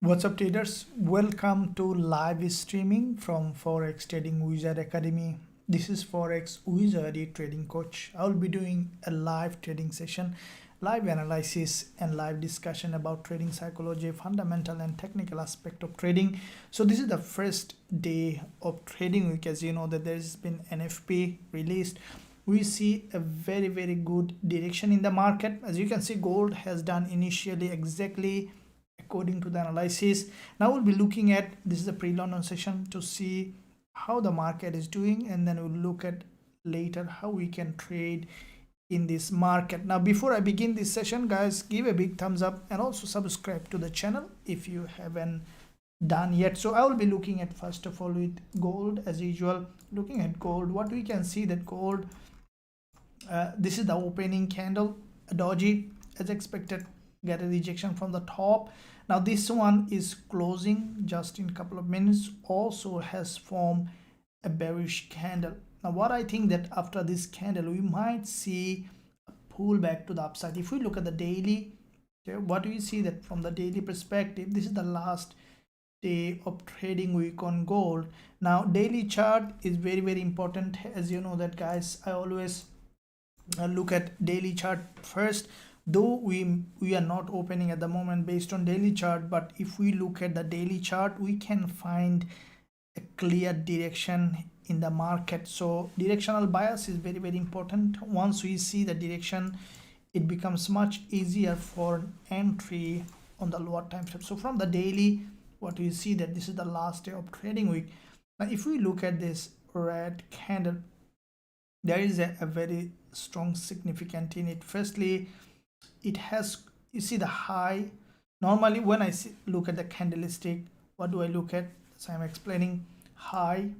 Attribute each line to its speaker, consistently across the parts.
Speaker 1: What's up, traders? Welcome to live streaming from Forex Trading Wizard Academy. This is Forex Wizard Trading Coach. I will be doing a live trading session, live analysis, and live discussion about trading psychology, fundamental and technical aspect of trading. So this is the first day of trading week. As you know that there's been NFP released. We see a very good direction in the market. As you can see, gold has done initially exactly according to the analysis. Now we'll be looking at, this is a pre-London session, to see how the market is doing, and then we'll look at later how we can trade in this market. Now before I begin this session, guys, give a big thumbs up and also subscribe to the channel if you haven't done yet. So I will be looking at, first of all, with gold as usual. Looking at gold, what we can see that gold, this is the opening candle, a doji as expected, get a rejection from the top. Now this one is closing just in a couple of minutes, also has formed a bearish candle. Now what I think that after this candle we might see a pullback to the upside. If we look at the daily, okay, what do you see that from the daily perspective, this is the last day of trading week on gold. Now daily chart is very important. As you know that, guys, I always look at daily chart first, though we are not opening at the moment based on daily chart, but if we look at the daily chart we can find a clear direction in the market. So directional bias is very important. Once we see the direction, it becomes much easier for entry on the lower time frame. So from the daily, what we see that this is the last day of trading week. Now if we look at this red candle, there is a very strong significance in it. Firstly, it has, you see the high. Normally when I look at the candlestick, what do I look at? So I'm explaining high,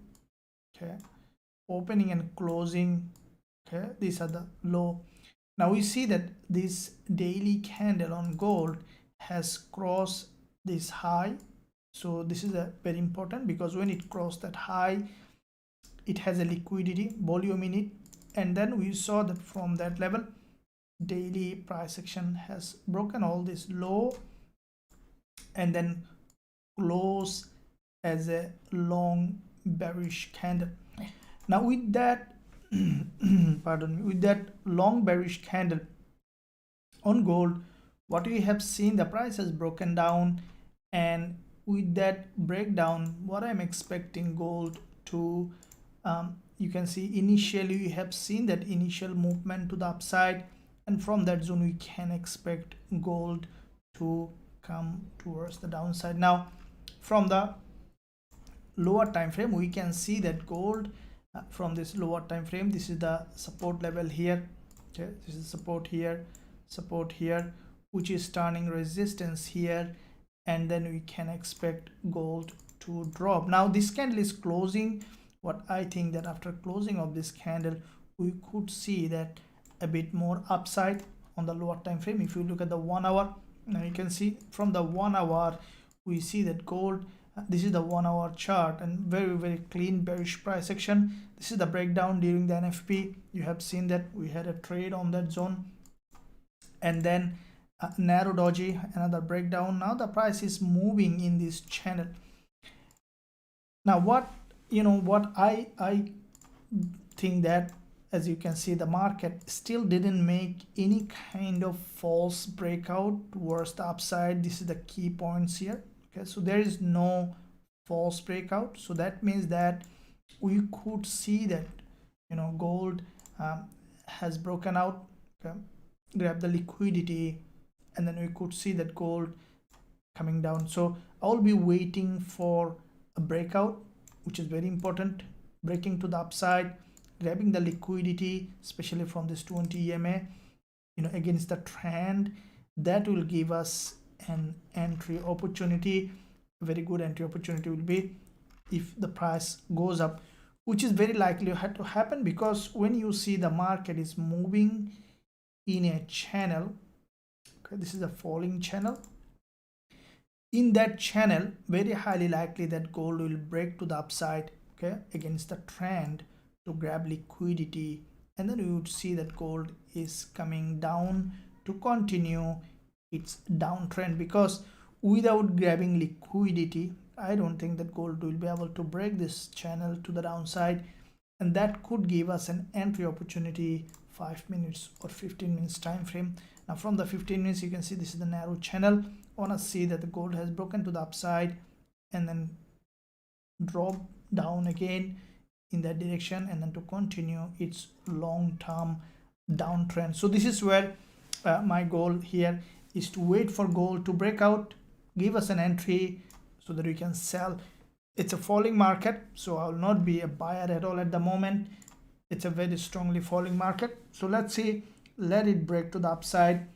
Speaker 1: okay, opening and closing, okay, these are the low. Now we see that this daily candle on gold has crossed this high. So this is a very important, because when it crossed that high, it has a liquidity volume in it, and then we saw that from that level daily price action has broken all this low and then close as a long bearish candle. Now with that pardon me, with that long bearish candle on gold, what we have seen, the price has broken down, and with that breakdown, what I'm expecting gold to, you can see initially we have seen that initial movement to the upside, and from that zone we can expect gold to come towards the downside. Now from the lower time frame we can see that gold, from this lower time frame, this is the support level here, okay, this is support here, which is turning resistance here, and then we can expect gold to drop. Now this candle is closing. What I think that after closing of this candle we could see that a bit more upside on the lower time frame. If you look at the 1 hour, now you can see from the 1 hour we see that gold, this is the 1 hour chart, and very clean bearish price action. This is the breakdown during the NFP. You have seen that we had a trade on that zone, and then narrow doji, another breakdown. Now the price is moving in this channel. Now what, you know, what I think that, as you can see, the market still didn't make any kind of false breakout towards the upside. This is the key points here, okay, so there is no false breakout. So that means that we could see that, you know, gold has broken out, okay, grab the liquidity, and then we could see that gold coming down. So I'll be waiting for a breakout, which is very important, breaking to the upside, grabbing the liquidity, especially from this 20 EMA, you know, against the trend. That will give us an entry opportunity. A very good entry opportunity will be if the price goes up, which is very likely to happen, because when you see the market is moving in a channel, okay, this is a falling channel, in that channel very highly likely that gold will break to the upside, okay, against the trend, to grab liquidity, and then we would see that gold is coming down to continue its downtrend, because without grabbing liquidity, I don't think that gold will be able to break this channel to the downside, and that could give us an entry opportunity 5 minutes or 15 minutes time frame. Now from the 15 minutes, you can see this is the narrow channel. I want to see that the gold has broken to the upside and then drop down again in that direction, and then to continue its long-term downtrend. So this is where my goal here is to wait for gold to break out, give us an entry so that we can sell. It's a falling market, so I will not be a buyer at all at the moment. It's a very strongly falling market. So let's see, let it break to the upside,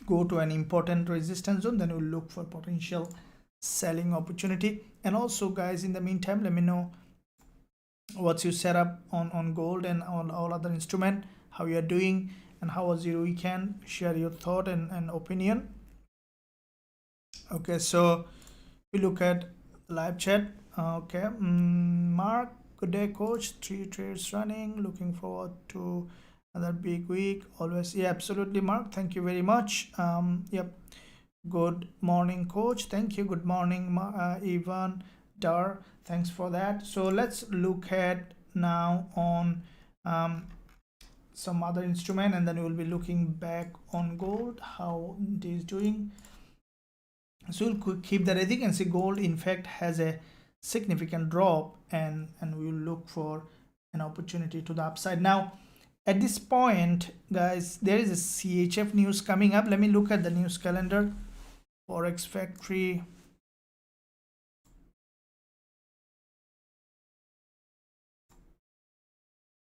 Speaker 1: go to an important resistance zone, then we'll look for potential selling opportunity. And also guys, in the meantime, let me know what's your setup on gold and on all other instrument, how you are doing, and how was your weekend. Share your thought and opinion. Okay, so we look at live chat. Okay, Mark, good day coach, 3 trades running, looking forward to another big week always. Yeah, absolutely Mark, thank you very much. Yep, good morning coach, thank you. Good morning Ivan Dar, thanks for that. So let's look at now on some other instrument, and then we will be looking back on gold, how it is doing. So we'll keep that. As you can see, gold in fact has a significant drop, and we will look for an opportunity to the upside. Now at this point guys, there is a CHF news coming up. Let me look at the news calendar. Forex Factory.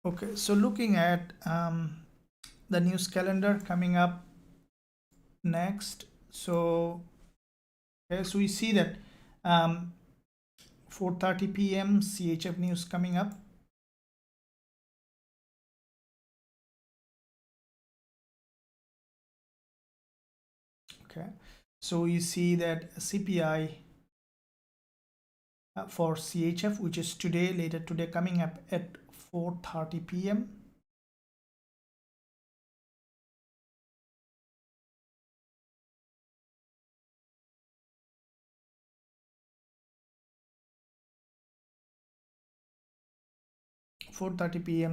Speaker 1: Okay, so looking at the news calendar coming up next. So okay, so we see that 4:30 p.m. CHF news coming up. Okay, so you see that CPI for CHF, which is today, later today, coming up at 4:30 p.m.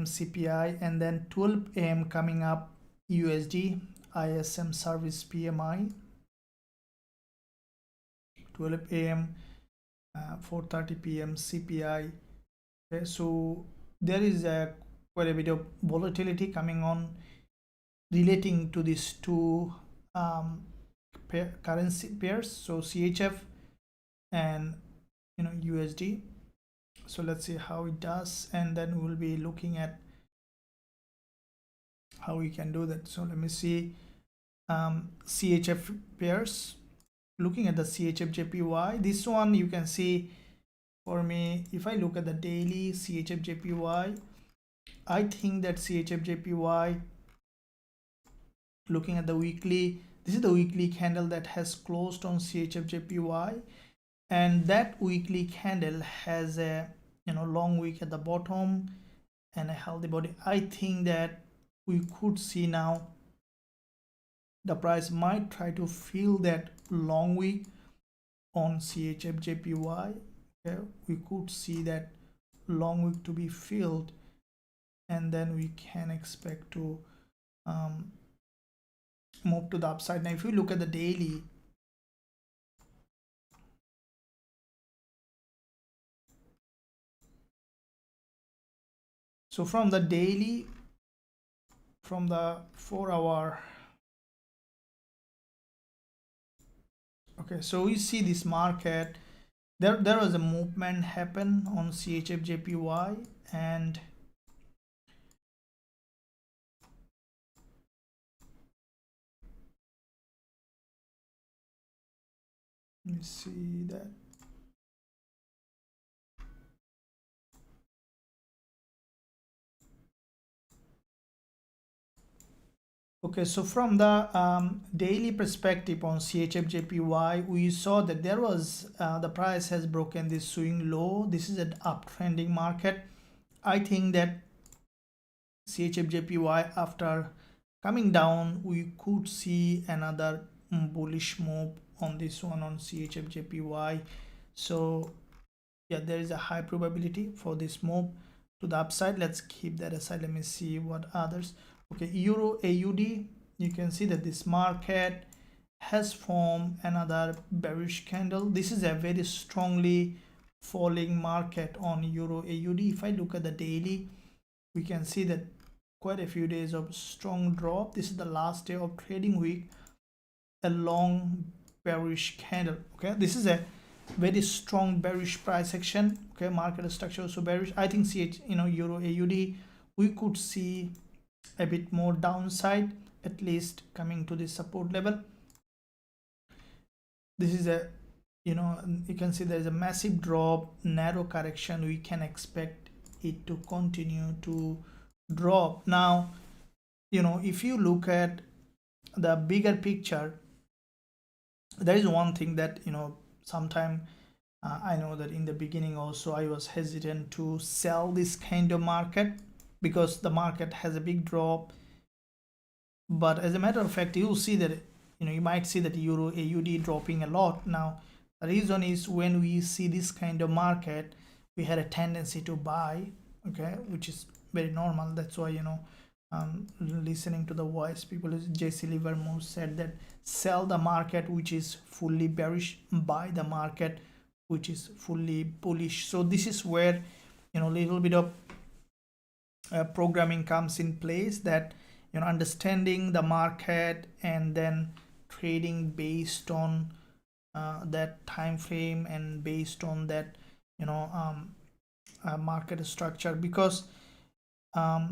Speaker 1: CPI, and then 12 a.m. coming up USD ISM service PMI. 12 a.m. 4:30 p.m. CPI. Okay, so there is quite a bit of volatility coming on relating to these two currency pairs, so CHF and USD. So let's see how it does, and then we'll be looking at how we can do that. So let me see CHF pairs. Looking at the CHF-JPY, this one you can see for me, if I look at the daily CHF-JPY, I think that CHF-JPY, looking at the weekly, this is the weekly candle that has closed on CHF-JPY, and that weekly candle has a long wick at the bottom and a healthy body. I think that we could see now the price might try to fill that long wick on CHF-JPY. Okay, we could see that long wick to be filled, and then we can expect to move to the upside. Now if you look at the daily, so from the daily, from the 4-hour, okay, so we see this market, there was a movement happen on CHF-JPY, and let me see that. Okay, so from the daily perspective on CHF-JPY, we saw that there was the price has broken this swing low. This is an uptrending market. I think that CHF-JPY, after coming down, we could see another bullish move on this one on CHFJPY. So yeah, there is a high probability for this move to the upside. Let's keep that aside. Let me see what others. Okay, Euro AUD, you can see that this market has formed another bearish candle. This is a very strongly falling market on Euro AUD. If I look at the daily, we can see that quite a few days of strong drop. This is the last day of trading week, a long bearish candle. Okay, this is a very strong bearish price action. Okay, market structure also bearish. I think Euro AUD, we could see a bit more downside, at least coming to this support level. This is a, you can see there is a massive drop, narrow correction. We can expect it to continue to drop. Now, if you look at the bigger picture, there is one thing that sometime I know that in the beginning also I was hesitant to sell this kind of market because the market has a big drop. But as a matter of fact, you'll see that you might see that Euro AUD dropping a lot. Now the reason is when we see this kind of market, we had a tendency to buy, okay, which is very normal. That's why listening to the voice, people, JC Livermore said that sell the market which is fully bearish, buy the market which is fully bullish. So this is where a little bit of programming comes in place, that understanding the market and then trading based on that time frame and based on that market structure. Because I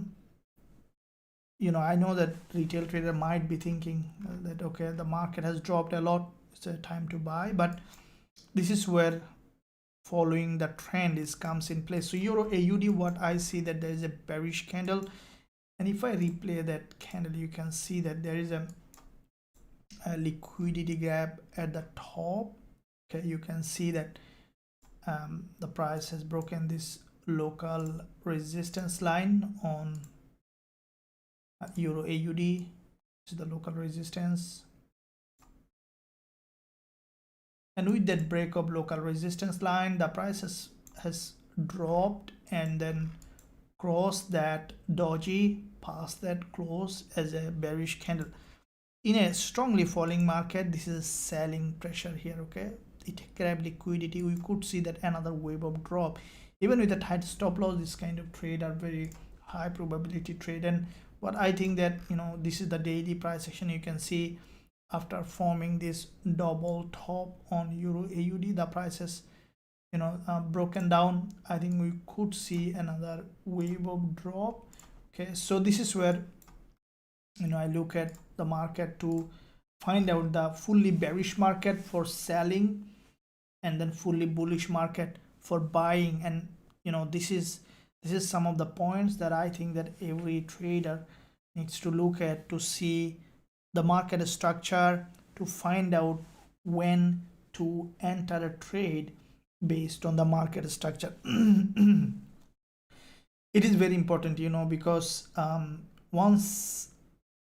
Speaker 1: know that retail trader might be thinking that okay, the market has dropped a lot, it's a time to buy, but this is where following the trend comes in place. So Euro AUD, what I see that there is a bearish candle, and if I replay that candle, you can see that there is a liquidity gap at the top. Okay, you can see that the price has broken this local resistance line on Euro AUD. This is the local resistance, and with that break of local resistance line, the price has dropped and then crossed that doji, past that close as a bearish candle. In a strongly falling market, this is selling pressure here. Okay, it grabbed liquidity. We could see that another wave of drop. Even with a tight stop loss, this kind of trade are very high probability trade. And what I think that this is the daily price action. You can see after forming this double top on Euro AUD, the price has broken down. I think we could see another wave of drop. Okay, so this is where I look at the market to find out the fully bearish market for selling and then fully bullish market for buying. And this is some of the points that I think that every trader needs to look at to see the market structure, to find out when to enter a trade based on the market structure. It is very important, because once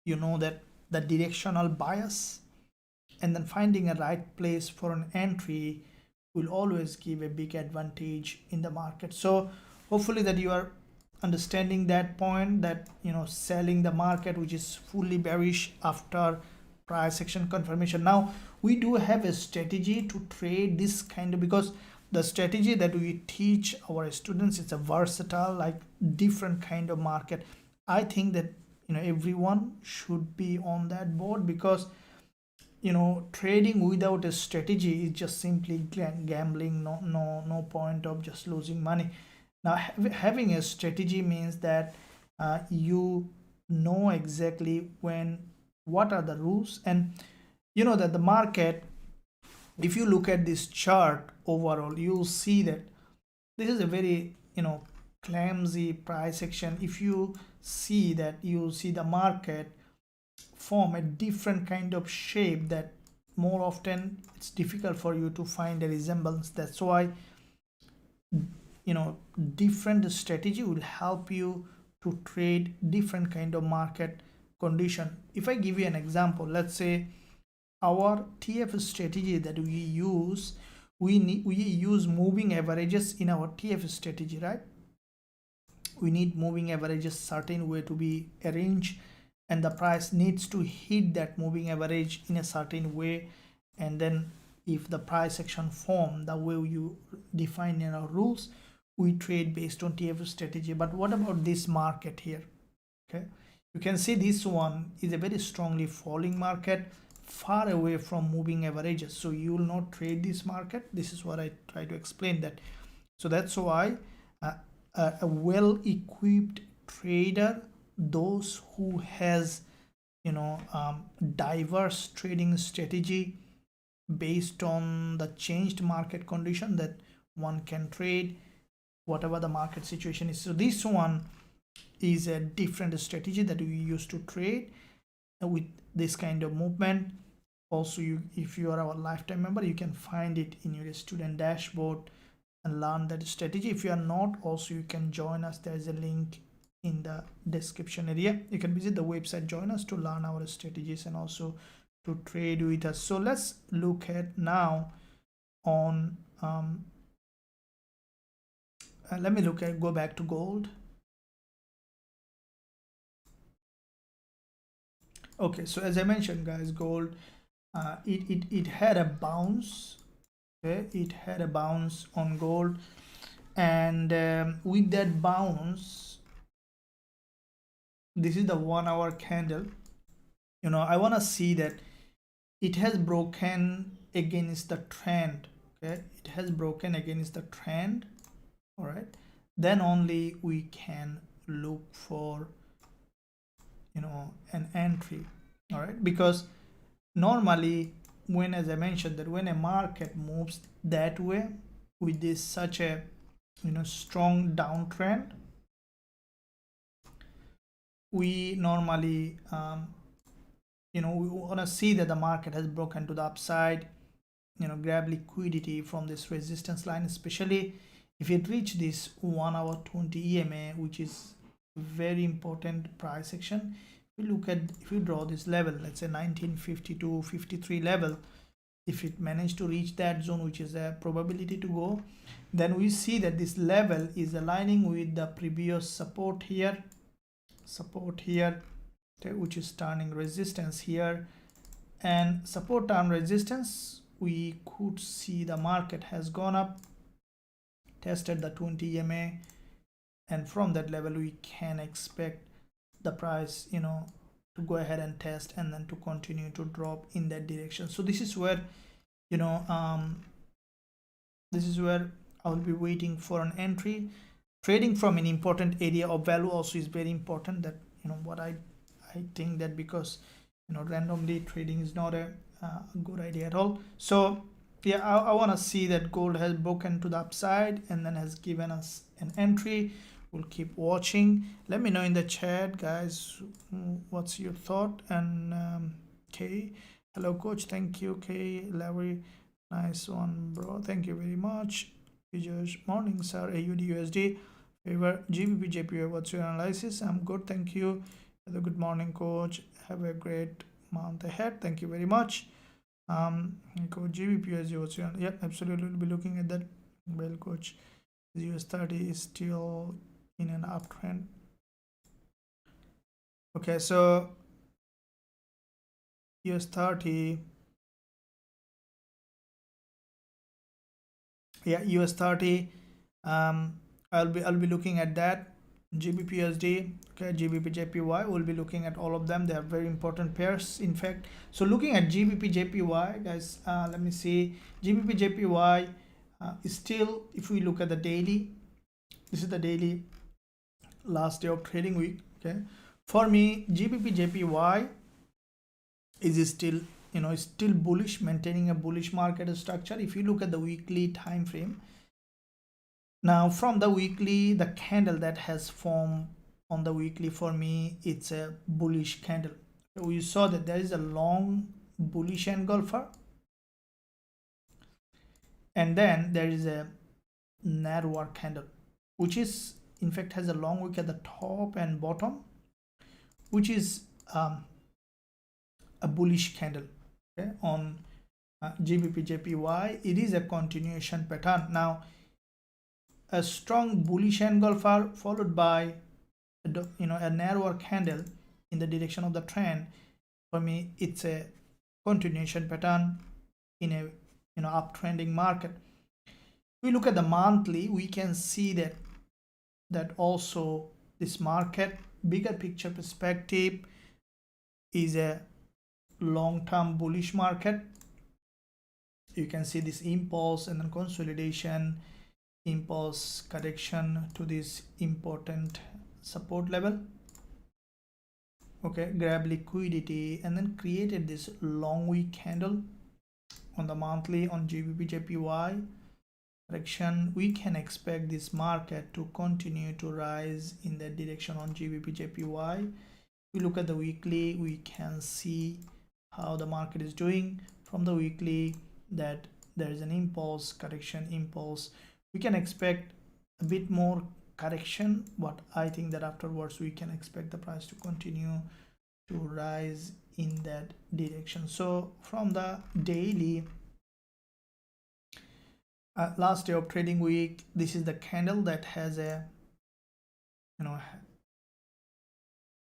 Speaker 1: you know that the directional bias, and then finding a right place for an entry will always give a big advantage in the market. So hopefully that you are understanding that point, that selling the market which is fully bearish after price action confirmation. Now we do have a strategy to trade this kind of, because the strategy that we teach our students, it's a versatile, like different kind of market. I think that everyone should be on that board, because trading without a strategy is just simply gambling. No point of just losing money. Now having a strategy means that you know exactly what are the rules, and that the market, if you look at this chart overall, you'll see that this is a very clumsy price action. If you see that, you'll see the market form a different kind of shape that more often it's difficult for you to find a resemblance. That's why different strategy will help you to trade different kind of market condition. If I give you an example, let's say our TF strategy that we use, we use moving averages in our TF strategy, right? We need moving averages certain way to be arranged, and the price needs to hit that moving average in a certain way. And then if the price action form the way you define in our rules, we trade based on TF strategy. But what about this market here? Okay, you can see this one is a very strongly falling market, far away from moving averages, so you will not trade this market. This is what I try to explain that. So that's why a well-equipped trader, those who has diverse trading strategy based on the changed market condition, that one can trade whatever the market situation is. So this one is a different strategy that we use to trade with this kind of movement. Also, if you are our lifetime member, you can find it in your student dashboard and learn that strategy. If you are not, also you can join us. There is a link in the description area. You can visit the website, join us to learn our strategies and also to trade with us. So let's look at now on let me go back to gold. Okay, so as I mentioned, guys, gold it had a bounce. Okay, it had a bounce on gold, and with that bounce, this is the 1 hour candle. I want to see that it has broken against the trend. Okay, it has broken against the trend. All right, then only we can look for an entry. All right, because normally when, as I mentioned, that when a market moves that way with this such a strong downtrend, we normally we want to see that the market has broken to the upside, grab liquidity from this resistance line, especially if it reach this 1 hour 20 EMA, which is very important price action. If you draw this level, let's say 1952-53 level, if it managed to reach that zone, which is a probability to go, then we see that this level is aligning with the previous support here, okay, which is turning resistance here, and support turn resistance. We could see the market has gone up, tested the 20 EMA, and from that level we can expect the price to go ahead and test and then to continue to drop in that direction. So this is where I will be waiting for an entry. Trading from an important area of value also is very important. That what I think that, because randomly trading is not a good idea at all. So yeah, I want to see that gold has broken to the upside and then has given us an entry. We'll keep watching. Let me know in the chat, guys, what's your thought. And okay, hello coach, thank you. Okay, Larry, nice one, bro, thank you very much. Morning sir. AUD USD favor GBP JPY, what's your analysis? I'm good, thank you. Have a good morning coach, have a great month ahead, thank you very much. Coach, GBP USD, what's your, yeah, absolutely, we'll be looking at that. Well coach, the US30 is still in an uptrend. Okay, so US30, yeah, US30, I'll be looking at that. Gbpusd, okay, GBP JPY, we'll be looking at all of them. They are very important pairs, in fact. So looking at GBP JPY, guys, let me see. GBP JPY is still, if we look at the daily, this is the daily last day of trading week. Okay, for me GBP JPY is still still bullish, maintaining a bullish market structure. If you look at the weekly time frame, now from the weekly, the candle that has formed on the weekly, for me it's a bullish candle. We saw that there is a long bullish engulfer, and then there is a narrower candle, which is in fact has a long wick at the top and bottom, which is a bullish candle. okay, on Gbpjpy. It is a continuation pattern. Now a strong bullish engulfer followed by a narrower candle in the direction of the trend. For me, it's a continuation pattern in a uptrending market. We look at the monthly, we can see that also this market bigger picture perspective is a long-term bullish market. You can see this impulse and then consolidation, impulse correction to this important support level, okay, grab liquidity and then created this long wick candle on the monthly on Gbpjpy direction. We can expect this market to continue to rise in that direction on Gbpjpy. We look at the weekly, we can see how the market is doing from the weekly, that there is an impulse correction, impulse. We can expect a bit more correction, but I think that afterwards we can expect the price to continue to rise in that direction. So from the daily, last day of trading week, this is the candle that has a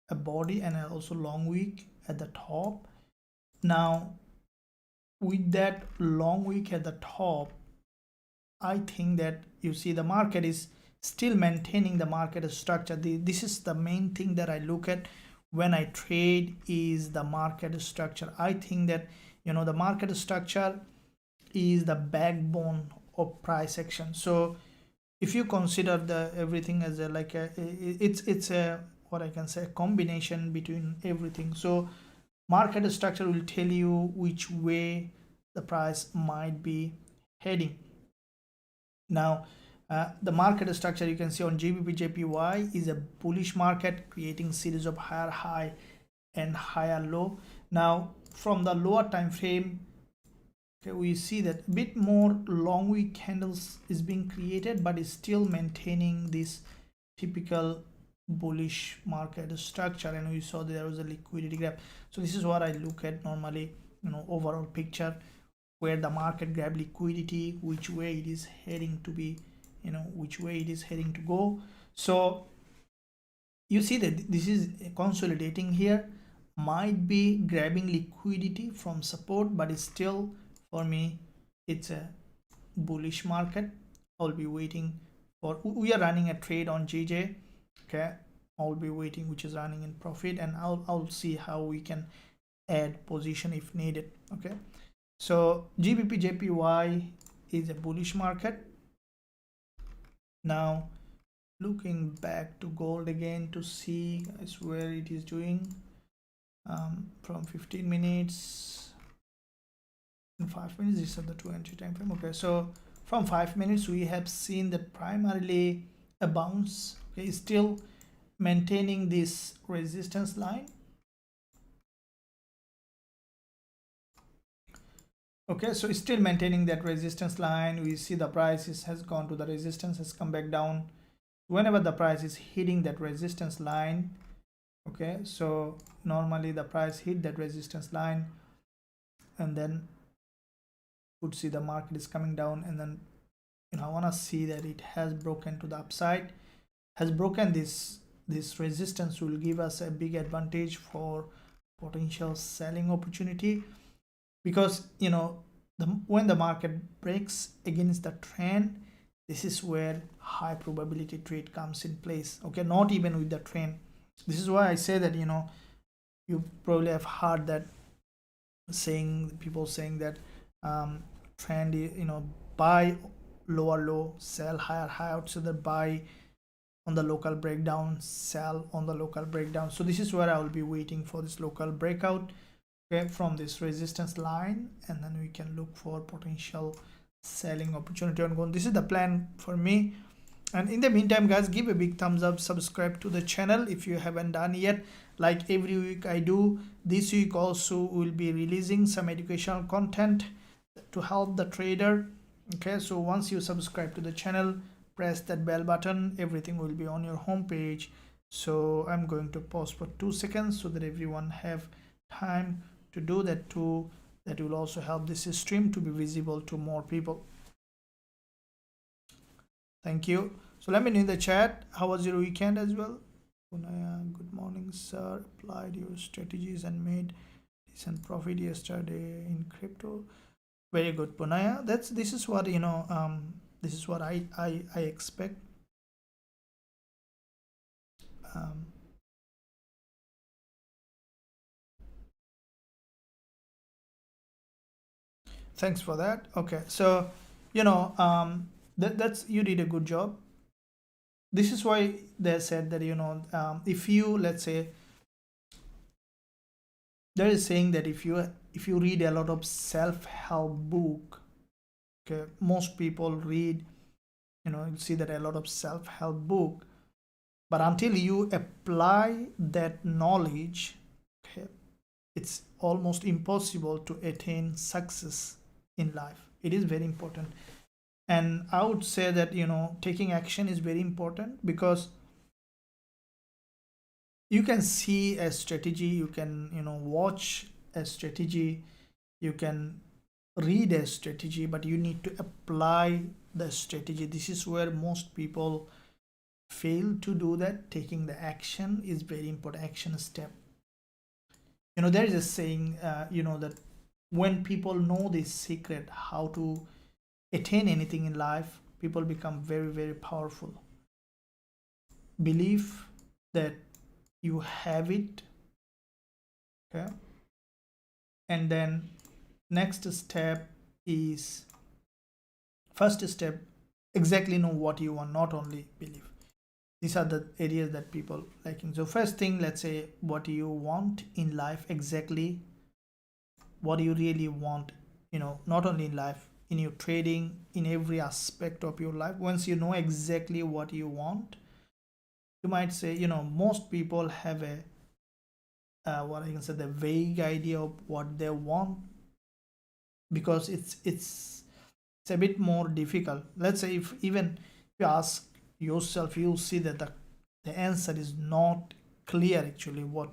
Speaker 1: a body and also long wick at the top. Now with that long wick at the top, I think that you see the market is still maintaining the market structure. This is the main thing that I look at when I trade, is the market structure. I think that the market structure is the backbone of price action. So if you consider the everything as a it's a what I can say, a combination between everything. So market structure will tell you which way the price might be heading. Now the market structure you can see on Gbpjpy is a bullish market creating series of higher high and higher low. Now from the lower time frame, okay, we see that a bit more long wick candles is being created, but is still maintaining this typical bullish market structure, and we saw there was a liquidity gap. So this is what I look at normally, overall picture, where the market grab liquidity, which way it is heading to be, which way it is heading to go. So you see that this is consolidating here, might be grabbing liquidity from support, but it's still, for me, it's a bullish market. I'll be waiting for, we are running a trade on JJ, okay, I'll be waiting, which is running in profit, and I'll see how we can add position if needed. Okay, so Gbpjpy is a bullish market. Now looking back to gold again to see where it is doing from 15 minutes and 5 minutes. These are the 2 entry time frame. Okay, so from 5 minutes we have seen that primarily a bounce, okay, still maintaining this resistance line. Okay, so it's still maintaining that resistance line. We see the price has gone to the resistance, has come back down. Whenever the price is hitting that resistance line, okay, so normally the price hit that resistance line, and then would see the market is coming down, and then I want to see that it has broken to the upside, has broken this resistance, will give us a big advantage for potential selling opportunity, because when the market breaks against the trend, this is where high probability trade comes in place. Okay, not even with the trend. This is why I say that you probably have heard that saying, people saying that trend, buy lower low, sell higher high, so that buy on the local breakdown, sell on the local breakdown. So this is where I will be waiting for this local breakout, okay, from this resistance line, and then we can look for potential selling opportunity on gold. This is the plan for me. And in the meantime, guys, give a big thumbs up, subscribe to the channel if you haven't done yet. Like every week I do, this week also will be releasing some educational content to help the trader. Okay, so once you subscribe to the channel, press that bell button, everything will be on your home page. So I'm going to pause for 2 seconds so that everyone have time to do that, to That will also help this stream to be visible to more people. Thank you. So let me know in the chat, how was your weekend as well? Good morning, sir. Applied your strategies and made decent profit yesterday in crypto. Very good, Punaya. This is what this is what I expect. Thanks for that. Okay, so that's you did a good job. This is why they said that if you, let's say, there is saying that if you read a lot of self-help book, okay, most people read, you see that a lot of self-help book, but until you apply that knowledge, okay, it's almost impossible to attain success in life. It is very important, and I would say that taking action is very important, because you can see a strategy, you can watch a strategy, you can read a strategy, but you need to apply the strategy. This is where most people fail to do that. Taking the action is very important. Action step. There is a saying, that when people know this secret, how to attain anything in life, people become very, very powerful. Believe that you have it, okay, and then next step is, first step, exactly know what you want, not only believe. These are the areas that people liking. So first thing, let's say what you want in life, exactly what you really want, not only in life, in your trading, in every aspect of your life. Once you know exactly what you want, you might say, most people have a what I can say, the vague idea of what they want, because it's a bit more difficult. Let's say if even if you ask yourself, you'll see that the answer is not clear actually what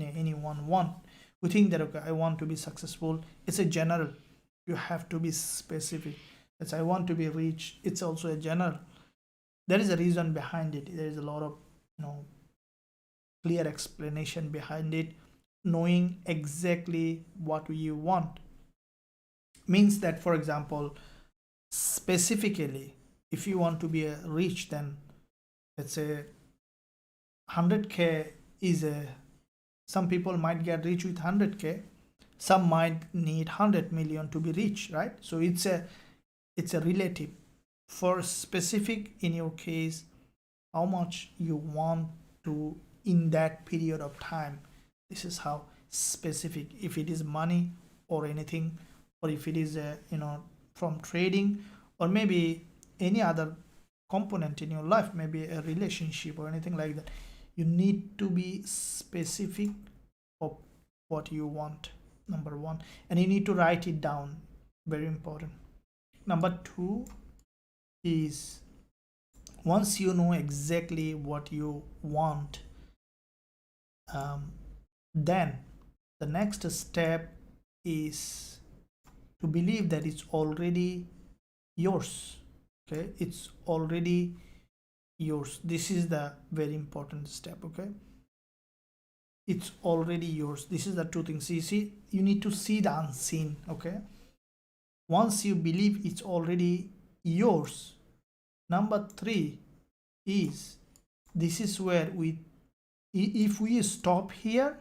Speaker 1: anyone want. We think that, okay, I want to be successful, it's a general. You have to be specific. It's I want to be rich, it's also a general. There is a reason behind it. There is a lot of clear explanation behind it. Knowing exactly what you want means that, for example, specifically, if you want to be a rich, then let's say 100k is a, some people might get rich with 100k, some might need 100 million to be rich, right? So it's a relative. For specific, in your case, how much you want to in that period of time, this is how specific. If it is money or anything, or if it is from trading, or maybe any other component in your life, maybe a relationship or anything like that, you need to be specific of what you want, number one, and you need to write it down. Very important. Number two is, once you know exactly what you want, then the next step is to believe that it's already yours. Okay, it's already yours. This is the very important step. Okay, it's already yours. This is the two things. You see, you need to see the unseen. Okay, once you believe it's already yours, number three is, this is where if we stop here,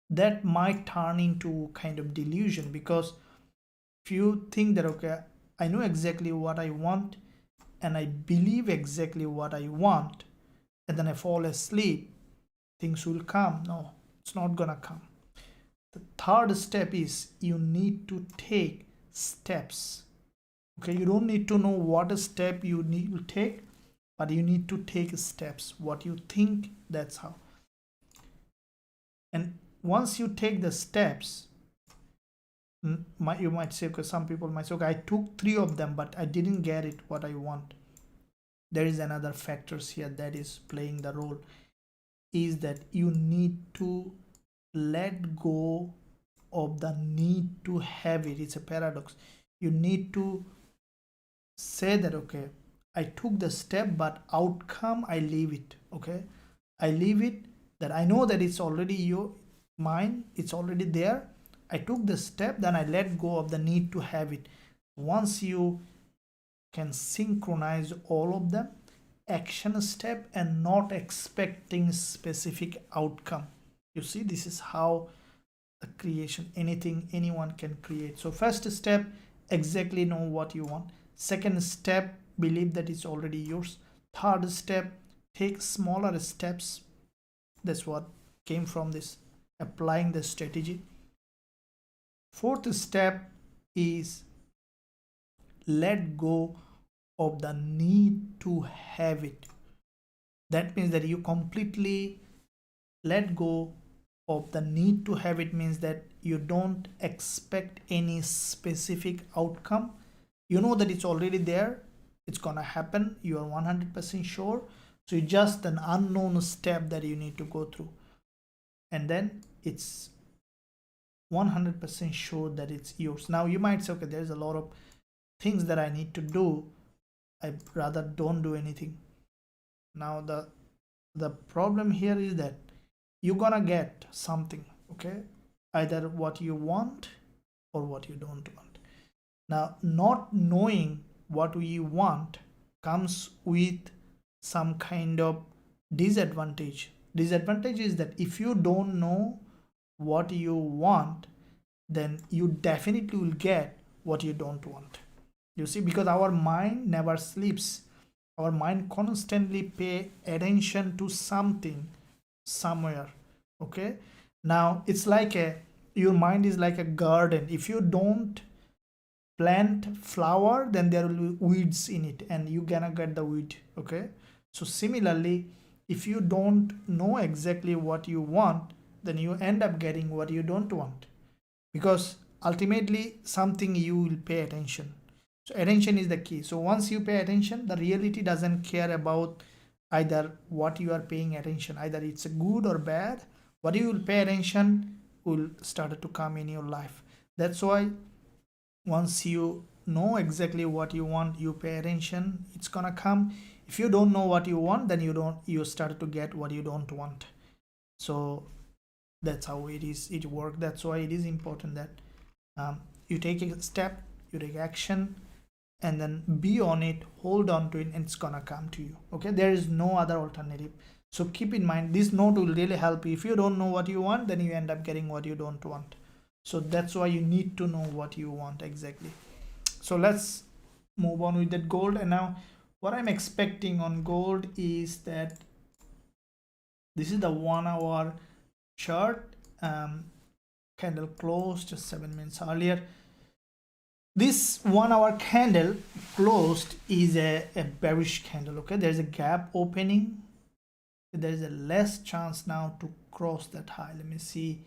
Speaker 1: that might turn into kind of delusion. Because if you think that, okay, I know exactly what I want and I believe exactly what I want, and then I fall asleep, things will come. No, it's not gonna come. The third step is, you need to take steps. Okay, you don't need to know what step you need to take, but you need to take steps. What you think, that's how. And once you take the steps, you might say, okay, some people might say, okay, I took 3 of them, but I didn't get it what I want. There is another factors here that is playing the role, is that you need to let go of the need to have it. It's a paradox. You need to say that, okay, I took the step, but outcome I leave it. Okay, I leave it, that I know that it's already your mine, it's already there. I took the step, then I let go of the need to have it. Once you can synchronize all of them, action step, and not expecting specific outcome, you see, this is how the creation, anything anyone can create. So first step, exactly know what you want. Second step, believe that it's already yours. Third step, take smaller steps. That's what came from this, applying the strategy. Fourth step is let go of the need to have it. That means that you completely let go of the need to have it, means that you don't expect any specific outcome. You know that it's already there, it's gonna happen, you are 100% sure. So it's just an unknown step that you need to go through, and then it's 100% sure that it's yours. Now you might say, okay, there's a lot of things that I need to do, I rather don't do anything. Now the problem here is that you're gonna get something, okay, either what you want or what you don't want. Now not knowing what we want comes with some kind of disadvantage. Disadvantage is that if you don't know what you want, then you definitely will get what you don't want. You see, because our mind never sleeps, our mind constantly pay attention to something somewhere. Okay, now it's like your mind is like a garden. If you don't plant flower, then there will be weeds in it and you gonna get the weed. Okay, so similarly, if you don't know exactly what you want, then you end up getting what you don't want, because ultimately something you will pay attention. So attention is the key. So once you pay attention, the reality doesn't care about either what you are paying attention, either it's good or bad. What you will pay attention will start to come in your life. That's why once you know exactly what you want, you pay attention, it's gonna come. If you don't know what you want, then you start to get what you don't want. So that's how it works. That's why it is important that you take a step, you take action, and then be on it, hold on to it, and it's gonna come to you. Okay, there is no other alternative. So keep in mind, this note will really help you. If you don't know what you want, then you end up getting what you don't want. So that's why you need to know what you want exactly. So let's move on with that gold. And now what I'm expecting on gold is that this is the 1 hour chart. Candle closed just 7 minutes earlier. This 1 hour candle closed is a bearish candle. Okay, there's a gap opening, there's a less chance now to cross that high. Let me see,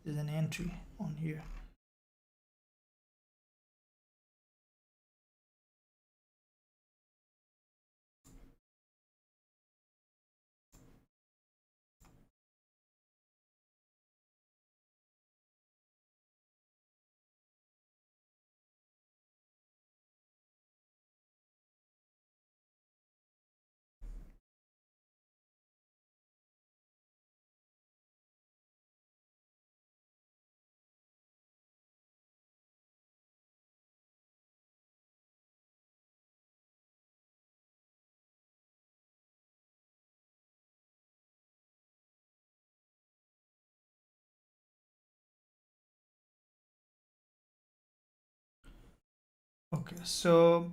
Speaker 1: there's an entry on here. Okay, so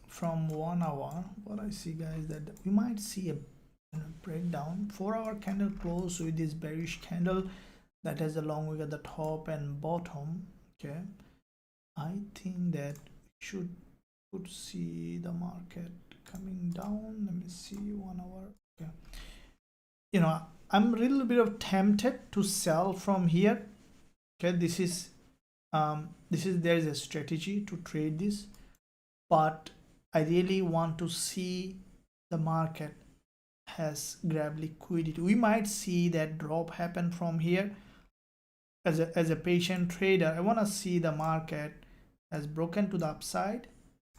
Speaker 1: from 1 hour, what I see, guys, that we might see a breakdown. 4 hour candle close with this bearish candle that has a long wick at the top and bottom. Okay, I think that should could see the market coming down. Let me see 1 hour. Okay, you know, I'm a little bit of tempted to sell from here. Okay, this is there is a strategy to trade this, but I really want to see the market has grabbed liquidity. We might see that drop happen from here. As a patient trader, I want to see the market has broken to the upside.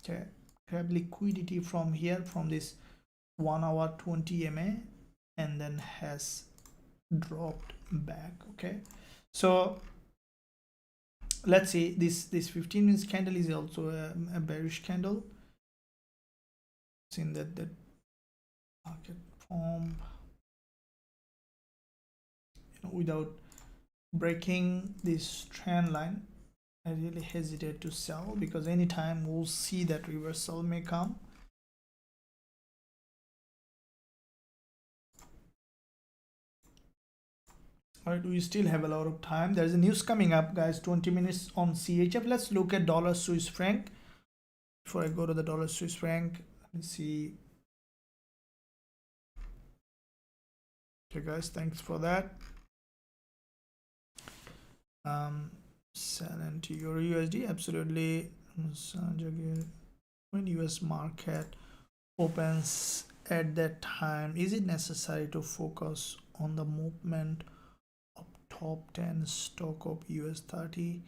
Speaker 1: Okay, grab liquidity from here, from this 1 hour 20 MA, and then has dropped back. Okay, so let's see, this 15 minutes candle is also a bearish candle. Seen that market form, without breaking this trend line, I really hesitate to sell, because anytime we'll see that reversal may come. All right, we still have a lot of time. There's a news coming up, guys. 20 minutes on CHF. Let's look at dollar Swiss franc. Before I go to the dollar Swiss franc, let me see. Okay, guys, thanks for that. Sell into Euro USD, absolutely. When US market opens at that time, is it necessary to focus on the movement of top 10 stock of US30?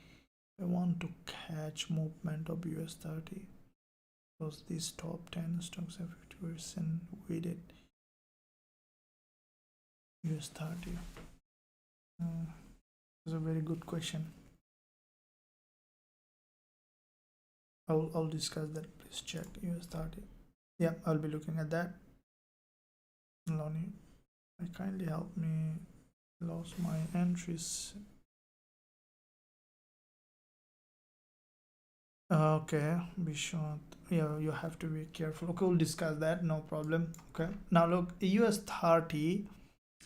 Speaker 1: I want to catch movement of US30 because these top 10 stocks have 50% weighted US30. That's a very good question. I'll discuss that. Please check US30. Yeah, I'll be looking at that. Lonnie, kindly help me. Lost my entries. Okay, Bishop. Yeah, you have to be careful. Okay, we'll discuss that. No problem. Okay. Now look, US30.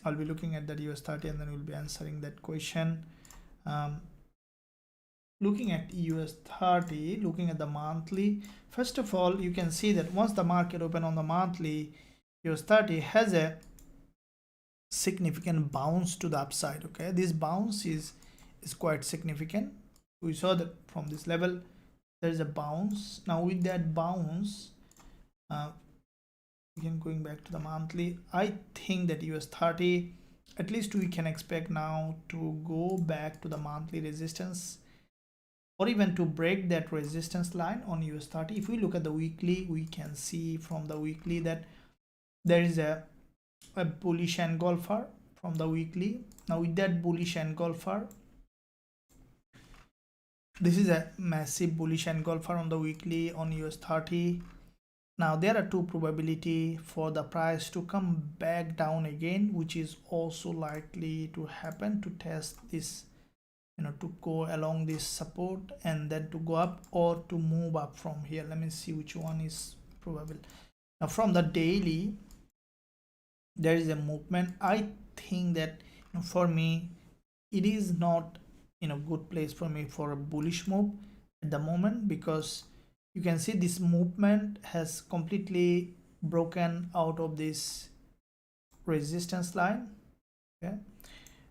Speaker 1: I'll be looking at that US30 and then we'll be answering that question. Looking at US30, looking at the monthly, first of all, you can see that once the market open on the monthly, US30 has a significant bounce to the upside. Okay, this bounce is quite significant. We saw that from this level there is a bounce. Now with that bounce, again going back to the monthly, I think that US30, at least we can expect now to go back to the monthly resistance, or even to break that resistance line on US30. If we look at the weekly, we can see from the weekly that there is a bullish engulfer from the weekly. Now with that bullish engulfer, this is a massive bullish engulfer on the weekly on US30. Now there are two probability for the price to come back down again, which is also likely to happen, to test this, to go along this support and then to go up, or to move up from here. Let me see which one is probable. Now from the daily, there is a movement. I think that for me, it is not good place for me for a bullish move at the moment, because you can see this movement has completely broken out of this resistance line. Okay,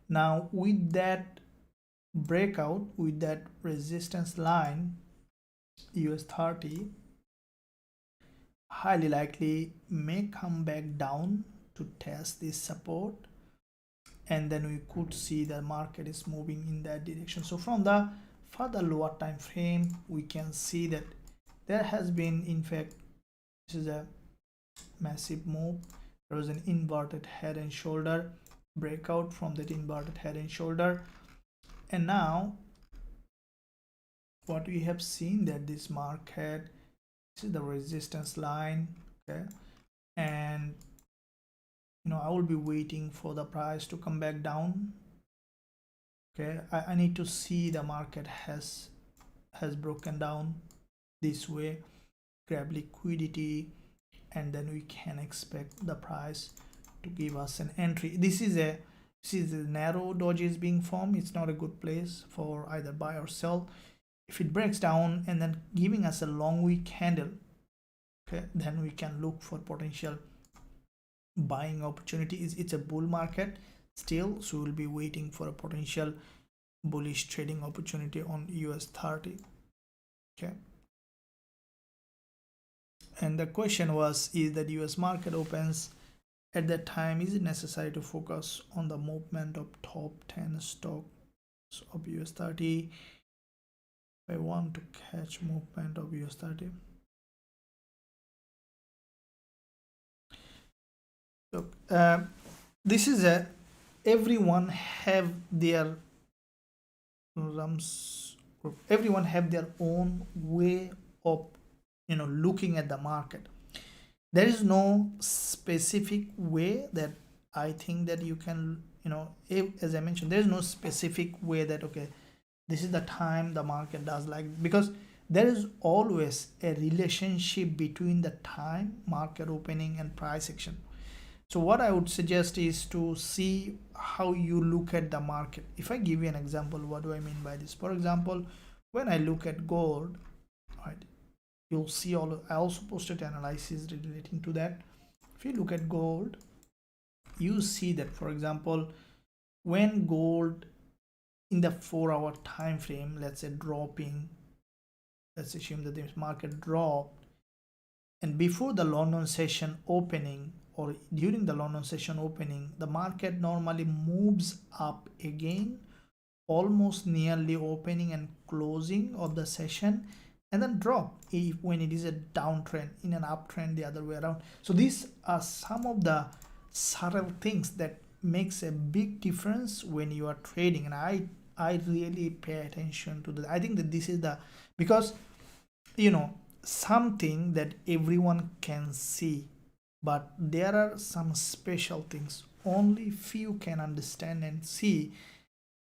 Speaker 1: now with that breakout, with that resistance line, US30 highly likely may come back down to test this support, and then we could see the market is moving in that direction. So from the further lower time frame, we can see that there has been, in fact, this is a massive move. There was an inverted head and shoulder breakout from that inverted head and shoulder, and now what we have seen that this market, this is the resistance line. Okay, and I will be waiting for the price to come back down. Okay, I need to see the market has broken down this way, grab liquidity, and then we can expect the price to give us an entry. This is a narrow doji is being formed. It's not a good place for either buy or sell. If it breaks down and then giving us a long wick candle, okay, then we can look for potential buying opportunities. It's a bull market still, so we'll be waiting for a potential bullish trading opportunity on US30. Okay, and the question was, is that US market opens at that time, is it necessary to focus on the movement of top 10 stocks of US30? If I want to catch movement of US30, look, this is a everyone have their everyone have their own way of looking at the market. There is no specific way that I think that you can, as I mentioned, there is no specific way that okay, this is the time the market does like, because there is always a relationship between the time, market opening, and price action. So what I would suggest is to see how you look at the market. If I give you an example, what do I mean by this? For example, when I look at gold, right, you'll see I also posted analysis relating to that. If you look at gold, you see that, for example, when gold in the 4-hour time frame, let's say dropping, let's assume that the market dropped, and before the London session opening or during the London session opening, the market normally moves up again, almost nearly opening and closing of the session, and then drop when it is a downtrend, in an uptrend the other way around. So these are some of the subtle things that makes a big difference when you are trading, and I really pay attention to that. I think that this is the, because something that everyone can see, but there are some special things only few can understand and see,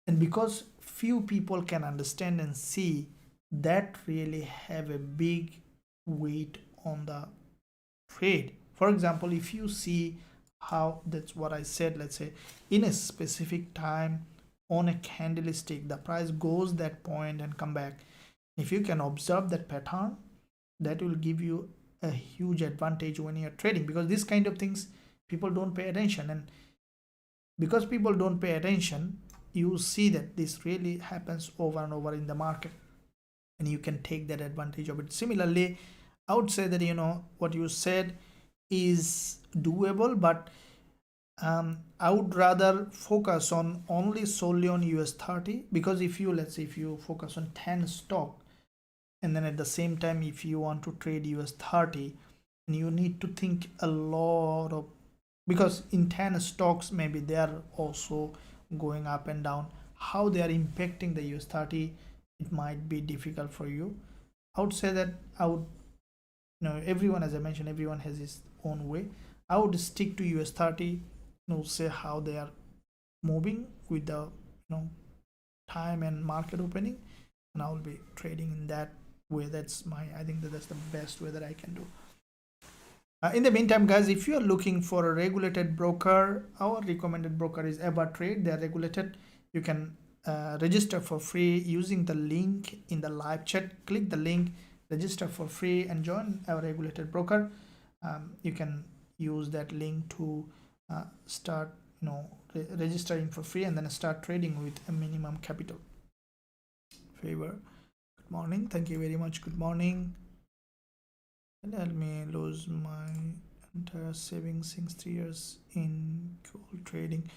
Speaker 1: and because few people can understand and see, that really have a big weight on the trade. For example, if you see how, that's what I said, let's say in a specific time on a candlestick the price goes that point and come back, if you can observe that pattern, that will give you a huge advantage when you're trading, because this kind of things people don't pay attention, and because people don't pay attention, you see that this really happens over and over in the market, and you can take that advantage of it. Similarly, I would say that what you said is doable, but I would rather focus on solely on US30, because if you, let's say if you focus on 10 stock, and then at the same time if you want to trade US30, and you need to think a lot of, because in 10 stocks maybe they are also going up and down, how they are impacting the US30, it might be difficult for you. I would say that I would, everyone, as I mentioned, everyone has his own way. I would stick to US30, say how they are moving with the time and market opening, and I will be trading in that way. I think that's the best way that I can do. In the meantime, guys, if you are looking for a regulated broker, our recommended broker is EverTrade. They are regulated. You can register for free using the link in the live chat. Click the link, register for free, and join our regulated broker. You can use that link to start registering for free, and then start trading with a minimum capital. Favor, good morning, thank you very much, good morning. Let me lose my entire savings since 3 years in gold trading.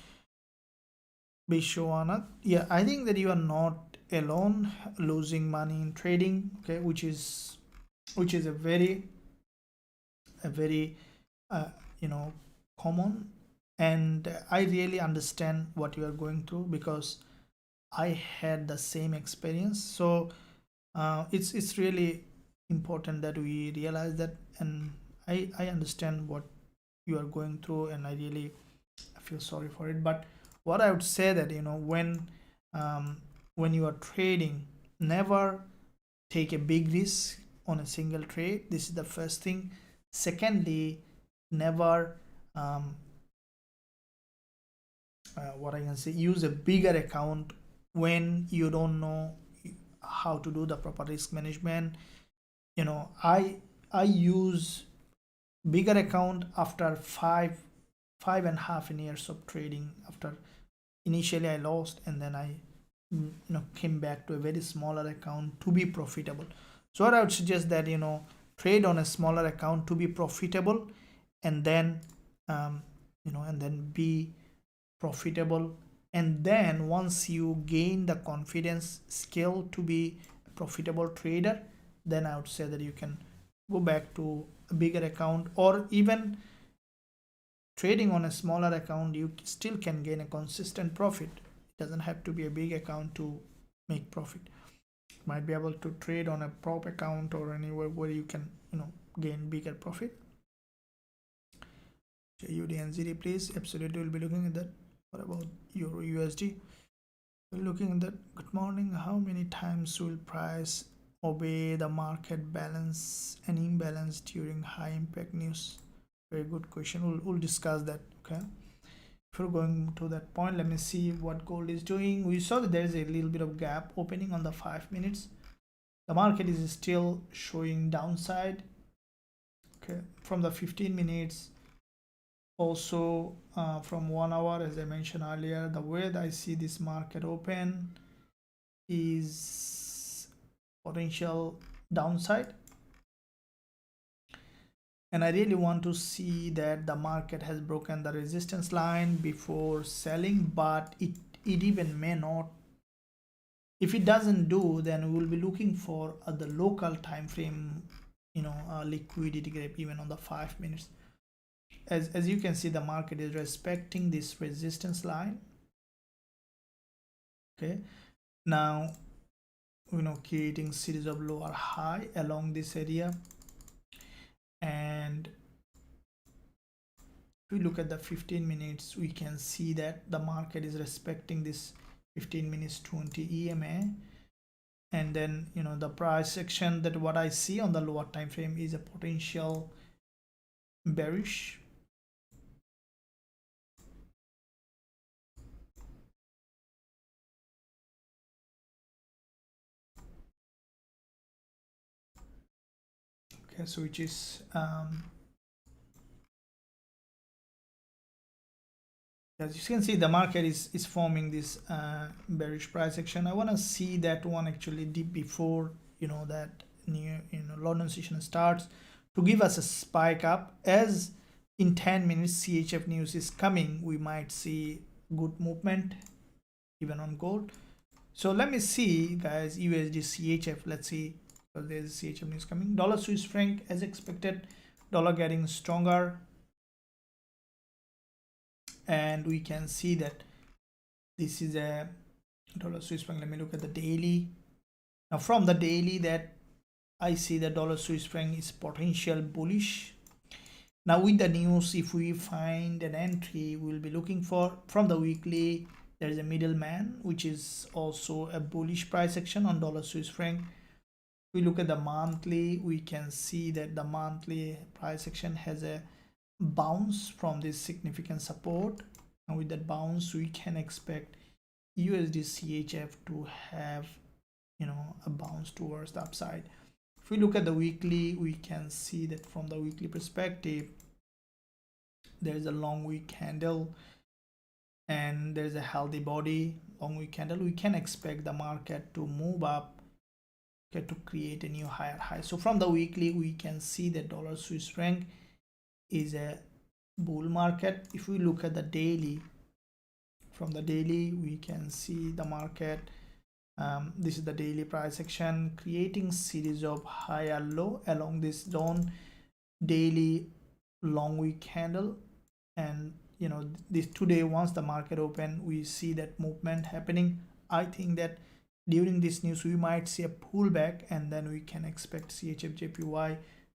Speaker 1: Bishwana, yeah, I think that you are not alone losing money in trading, okay, which is a very common, and I really understand what you are going through, because I had the same experience. So it's really important that we realize that, and I understand what you are going through, and I feel sorry for it. But what I would say that when you are trading, never take a big risk on a single trade. This is the first thing. Secondly, never what I can say, use a bigger account when you don't know how to do the proper risk management. I use bigger account after five and a half years of trading. After initially I lost, and then I came back to a very smaller account to be profitable. So what I would suggest that trade on a smaller account to be profitable, and then and then be profitable. And then once you gain the confidence skill to be a profitable trader, then I would say that you can go back to a bigger account, or even trading on a smaller account you still can gain a consistent profit. It doesn't have to be a big account to make profit. You might be able to trade on a prop account or anywhere where you can gain bigger profit. USD please, absolutely we'll be looking at that. What about Euro USD? We're looking at that. Good morning. How many times will price obey the market balance and imbalance during high impact news? Very good question. We'll discuss that. Okay, if we're going to that point, let me see what gold is doing. We saw that there is a little bit of gap opening on the 5 minutes. The market is still showing downside. Okay, from the 15 minutes, also from 1 hour, as I mentioned earlier, the way that I see this market open is potential downside, and I really want to see that the market has broken the resistance line before selling, but it even may not. If it doesn't do, then we will be looking for the local time frame liquidity gap even on the 5 minutes. As you can see, the market is respecting this resistance line. Okay, now creating series of lower high along this area, and if we look at the 15 minutes, we can see that the market is respecting this 15 minutes 20 EMA. And then the price action, that what I see on the lower time frame is a potential bearish. Okay, so which is as you can see, the market is forming this bearish price action. I want to see that one actually dip before that new London session starts, to give us a spike up. As in 10 minutes CHF news is coming, we might see good movement even on gold. So let me see guys, USD CHF, let's see, because there's CHF news coming. Dollar Swiss franc, as expected, dollar getting stronger, and we can see that this is a dollar Swiss franc. Let me look at the daily. Now from the daily, that I see the dollar Swiss franc is potential bullish. Now with the news, if we find an entry, we'll be looking for from the weekly. There is a middleman, which is also a bullish price action on dollar Swiss franc. We look at the monthly, we can see that the monthly price action has a bounce from this significant support, and with that bounce we can expect USD CHF to have a bounce towards the upside. If we look at the weekly, we can see that from the weekly perspective, there's a long wick candle and there's a healthy body. Long wick candle, we can expect the market to move up to create a new higher high. So from the weekly, we can see that dollar Swiss franc is a bull market. If we look at the daily, from the daily, we can see the market, this is the daily price action, creating series of higher low along this zone, daily long wick candle. And this today, once the market open, we see that movement happening. I think that during this news we might see a pullback, and then we can expect CHF-JPY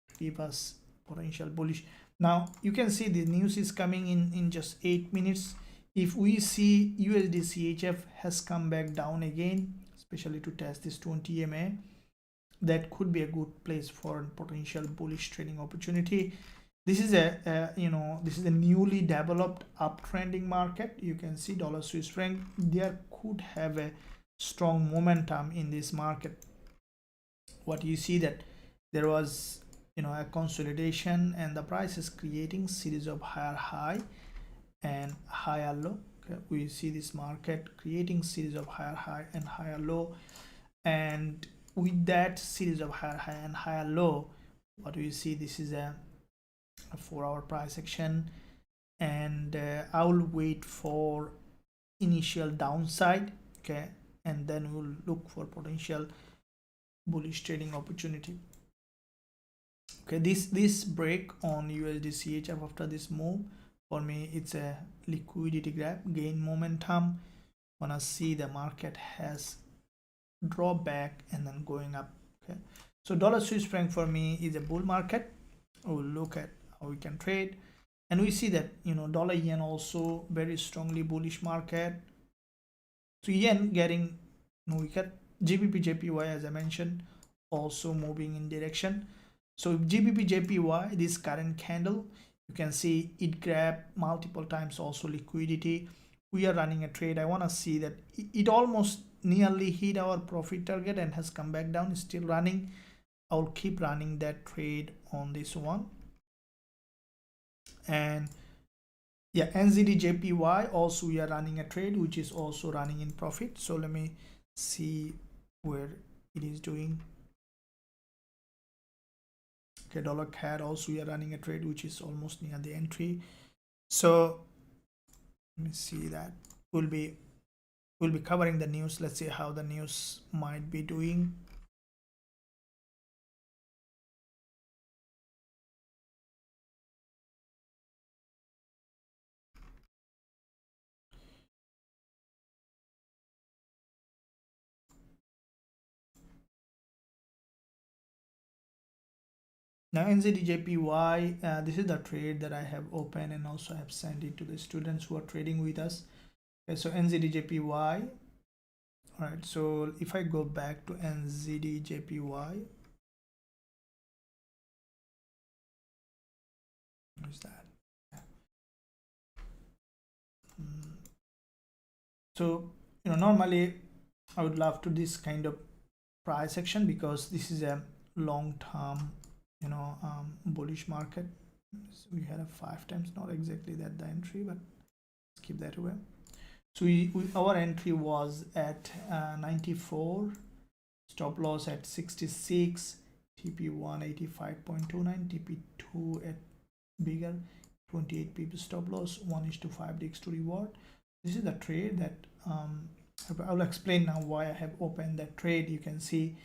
Speaker 1: to give us potential bullish. Now you can see the news is coming in just 8 minutes. If we see USD CHF has come back down again, especially to test this 20 EMA, that could be a good place for a potential bullish trading opportunity. This is a this is a newly developed uptrending market. You can see dollar Swiss franc, there could have a strong momentum in this market. What you see that there was a consolidation, and the price is creating series of higher high and higher low. Okay, we see this market creating series of higher high and higher low, and with that series of higher high and higher low, what we see, this is a 4-hour price action. and I will wait for initial downside, okay, and then we'll look for potential bullish trading opportunity. Okay, this break on USD CHF after this move, for me it's a liquidity grab, gain momentum. Wanna see the market has drop back and then going up. Okay, so dollar Swiss franc for me is a bull market. We'll look at how we can trade, and we see that, you know, dollar yen also very strongly bullish market. So yen getting, you know, we get GBP JPY as I mentioned also moving in direction. So GBP JPY, this current candle, you can see it grabbed multiple times also liquidity. We are running a trade. I want to see that it almost nearly hit our profit target and has come back down. It's still running. I'll keep running that trade on this one. And yeah, NZD JPY also we are running a trade which is also running in profit. So let me see where it is doing. Okay, dollar CAD also we are running a trade which is almost near the entry. So let me see that we'll be covering the news. Let's see how the news might be doing. Now NZDJPY, this is the trade that I have opened and also have sent it to the students who are trading with us. Okay, so NZDJPY. All right, so if I go back to NZDJPY, what is that? So, you know, normally I would love to this kind of price action because this is a long-term, you know, bullish market. So we had a 5 times, not exactly that the entry, but let's keep that away. So our entry was at 94, stop loss at 66, TP1 85.29, TP2 at bigger 28 pp stop loss, 1:5 dx to reward. This is the trade that I will explain now why I have opened that trade. You can see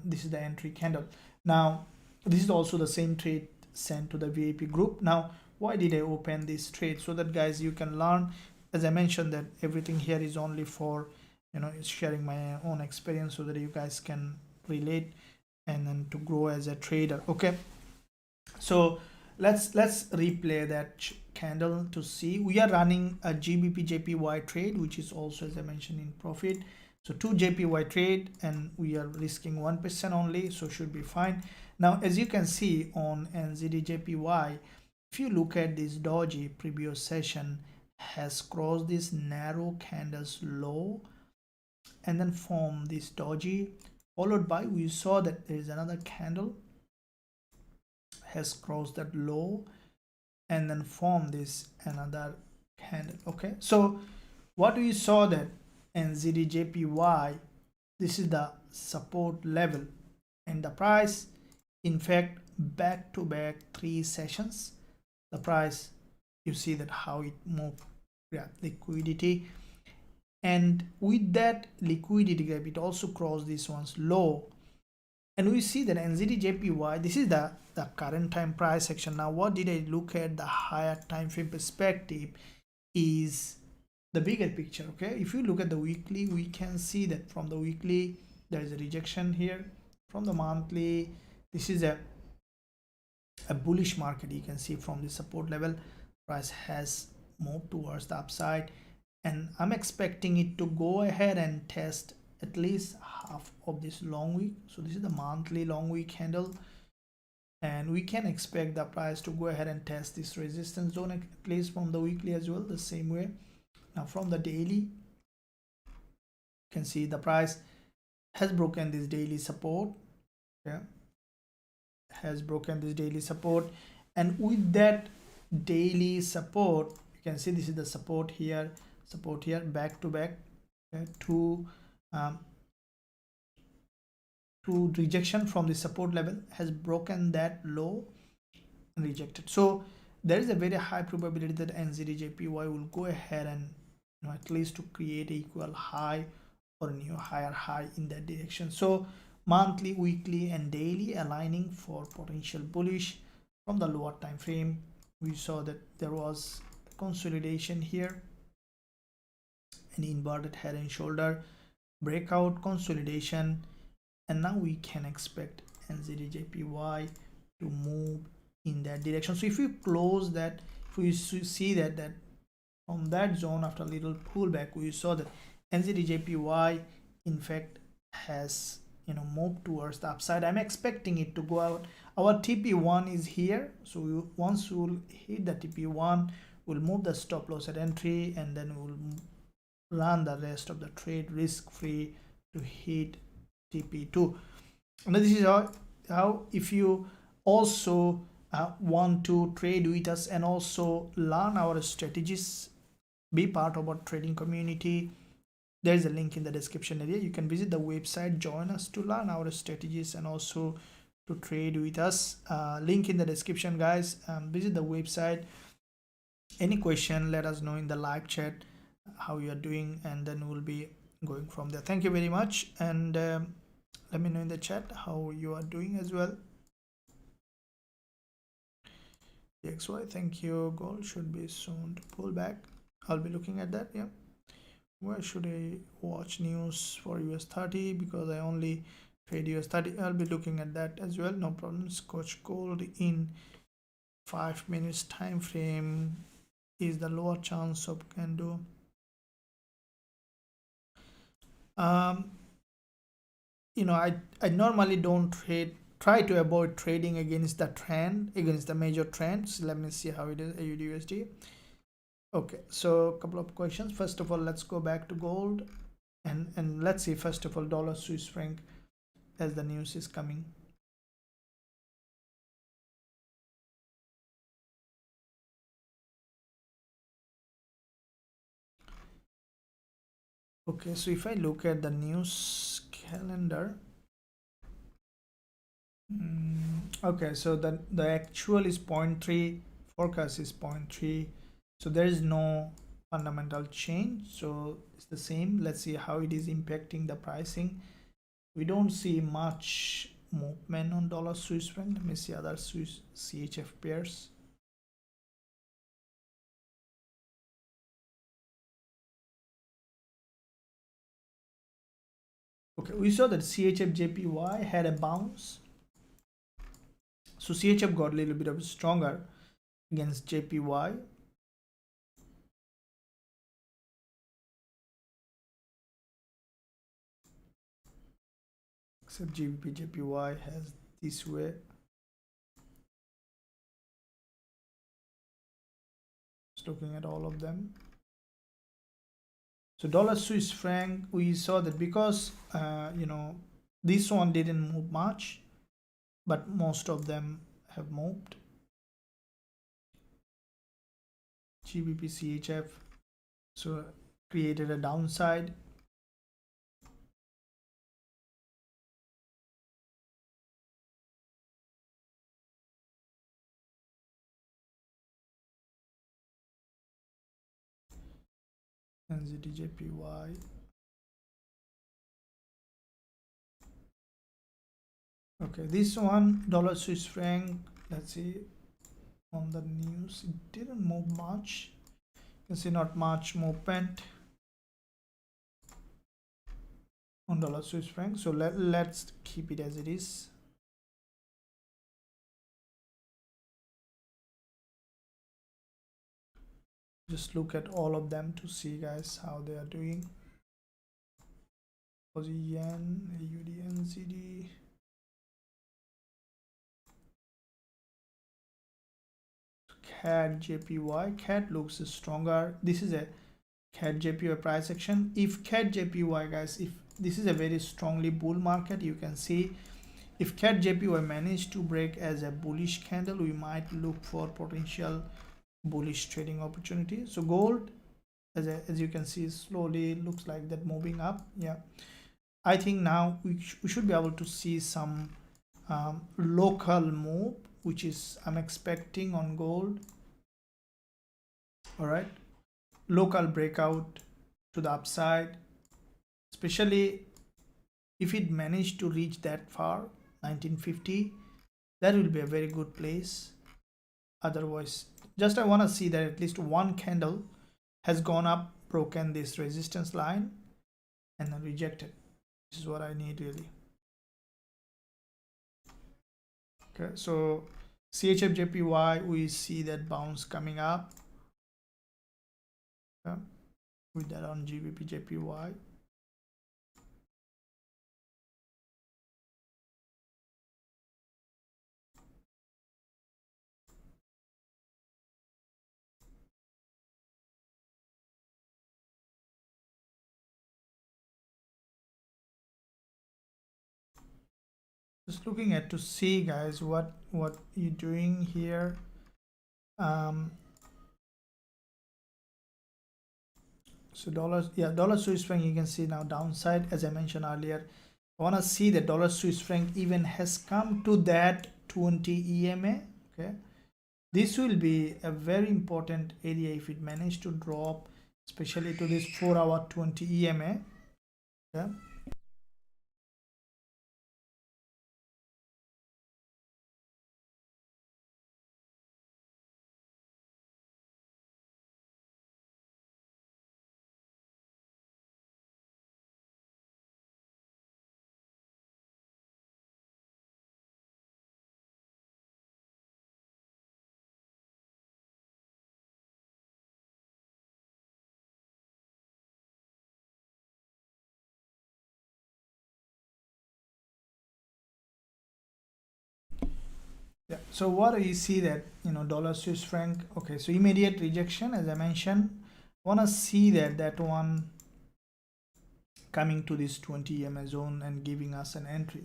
Speaker 1: this is the entry candle. Now this is also the same trade sent to the VIP group. Now why did I open this trade? So that guys you can learn. As I mentioned that everything here is only for, you know, sharing my own experience so that you guys can relate and then to grow as a trader. Okay, so let's replay that candle to see. We are running a GBP JPY trade which is also, as I mentioned, in profit. So 2 JPY trade and we are risking 1% only, so should be fine. Now as you can see on NZD JPY, if you look at this doji, previous session has crossed this narrow candles low and then formed this doji, followed by we saw that there is another candle has crossed that low and then form this another candle. Okay, so what we saw that NZDJPY, this is the support level and the price, in fact, back to back 3 sessions, the price, you see that how it moved, yeah, liquidity, and with that liquidity gap it also crossed this one's low. And we see that NZDJPY, this is the current time price action. Now what did I look at the higher time frame perspective is the bigger picture. Okay, if you look at the weekly, we can see that from the weekly there is a rejection here. From the monthly, this is a bullish market. You can see from the support level price has moved towards the upside, and I'm expecting it to go ahead and test at least half of this long week. So this is the monthly long week candle, and we can expect the price to go ahead and test this resistance zone at least from the weekly as well, the same way. Now from the daily, you can see the price has broken this daily support. Yeah, has broken this daily support, and with that daily support, you can see this is the support here, back to back, okay, two rejection from the support level, has broken that low and rejected. So there is a very high probability that NZDJPY will go ahead and at least to create a equal high or a new higher high in that direction. So monthly, weekly, and daily aligning for potential bullish. From the lower time frame, we saw that there was consolidation here, an inverted head and shoulder breakout, consolidation, and now we can expect NZDJPY to move in that direction. So if we close that, if we see that from that zone, after a little pullback, we saw that NZDJPY in fact has moved towards the upside. I'm expecting it to go out. Our TP1 is here, so once we'll hit the TP1, we'll move the stop loss at entry, and then we'll run the rest of the trade risk free to hit TP2. And this is how if you also want to trade with us and also learn our strategies, be part of our trading community, there is a link in the description area. You can visit the website, join us to learn our strategies and also to trade with us. Link in the description, guys. Visit the website. Any question, let us know in the live chat how you are doing, and then we'll be going from there. Thank you very much, and let me know in the chat how you are doing as well. XY, thank you. Gold should be soon to pull back. I'll be looking at that. Yeah, where should I watch news for US30? Because I only trade US30. I'll be looking at that as well. No problem. Scotch gold in 5 minutes time frame is the lower chance of can do. I normally don't try to avoid trading against the trend, against the major trends. Let me see how it is. AUDUSD. Okay, so a couple of questions. First of all, let's go back to gold, and let's see first of all dollar Swiss franc as the news is coming. Okay, so if I look at the news calendar, okay, so the actual is 0.3, forecast is 0.3, so there is no fundamental change, so it's the same. Let's see how it is impacting the pricing. We don't see much movement on dollar Swiss franc. Let me see other Swiss CHF pairs. Okay, we saw that CHF JPY had a bounce. So CHF got a little bit of stronger against JPY. Except JPY has this way. Just looking at all of them. So dollar Swiss franc, we saw that because this one didn't move much, but most of them have moved. GBP CHF, so created a downside. NZDJPY. Okay, this one dollar Swiss franc, let's see on the news, it didn't move much. You can see not much movement on dollar Swiss franc, so let's keep it as it is. Just look at all of them to see, guys, how they are doing. Aussie yen, AUD, NZD. CAD JPY. CAD looks stronger. This is a CAD JPY price action. If CAD JPY, guys, if this is a very strongly bull market, you can see if CAD JPY managed to break as a bullish candle, we might look for potential bullish trading opportunity. So gold, as you can see, slowly looks like that moving up. Yeah, I think now we should be able to see some local move, which is I'm expecting on gold. All right, local breakout to the upside, especially if it managed to reach that far, 1950, that will be a very good place. Otherwise, just I want to see that at least one candle has gone up, broken this resistance line, and then rejected. This is what I need really. Okay, so CHFJPY, we see that bounce coming up. Okay, with that on GBPJPY. Just looking at to see guys what you're doing here. So dollars, yeah, dollar Swiss franc, you can see now downside. As I mentioned earlier, I want to see the dollar Swiss franc even has come to that 20 EMA. Okay, this will be a very important area if it managed to drop, especially to this 4-hour 20 EMA. Okay. Yeah, so what do you see that, dollar Swiss franc? Okay, so immediate rejection, as I mentioned. Want to see that one coming to this 20 EMA zone and giving us an entry.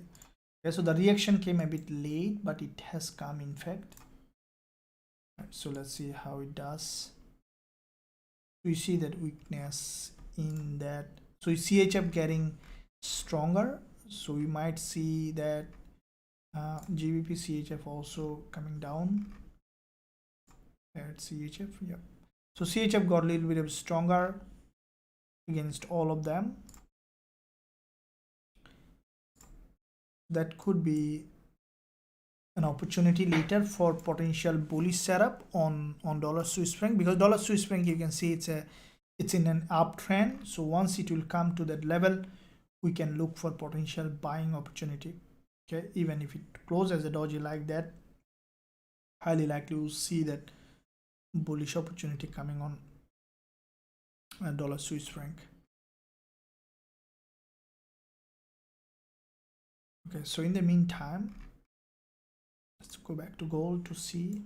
Speaker 1: Okay, so the reaction came a bit late, but it has come in fact. Right, so let's see how it does. We see that weakness in that. So CHF getting stronger, so we might see that GBP CHF also coming down at CHF. Yeah, so CHF got a little bit of stronger against all of them. That could be an opportunity later for potential bullish setup on dollar Swiss franc, because dollar Swiss franc, you can see it's in an uptrend. So once it will come to that level, we can look for potential buying opportunity. Okay, even if it closes as a doji like that, highly likely we'll see that bullish opportunity coming on dollar Swiss franc. Okay, so in the meantime, let's go back to gold to see.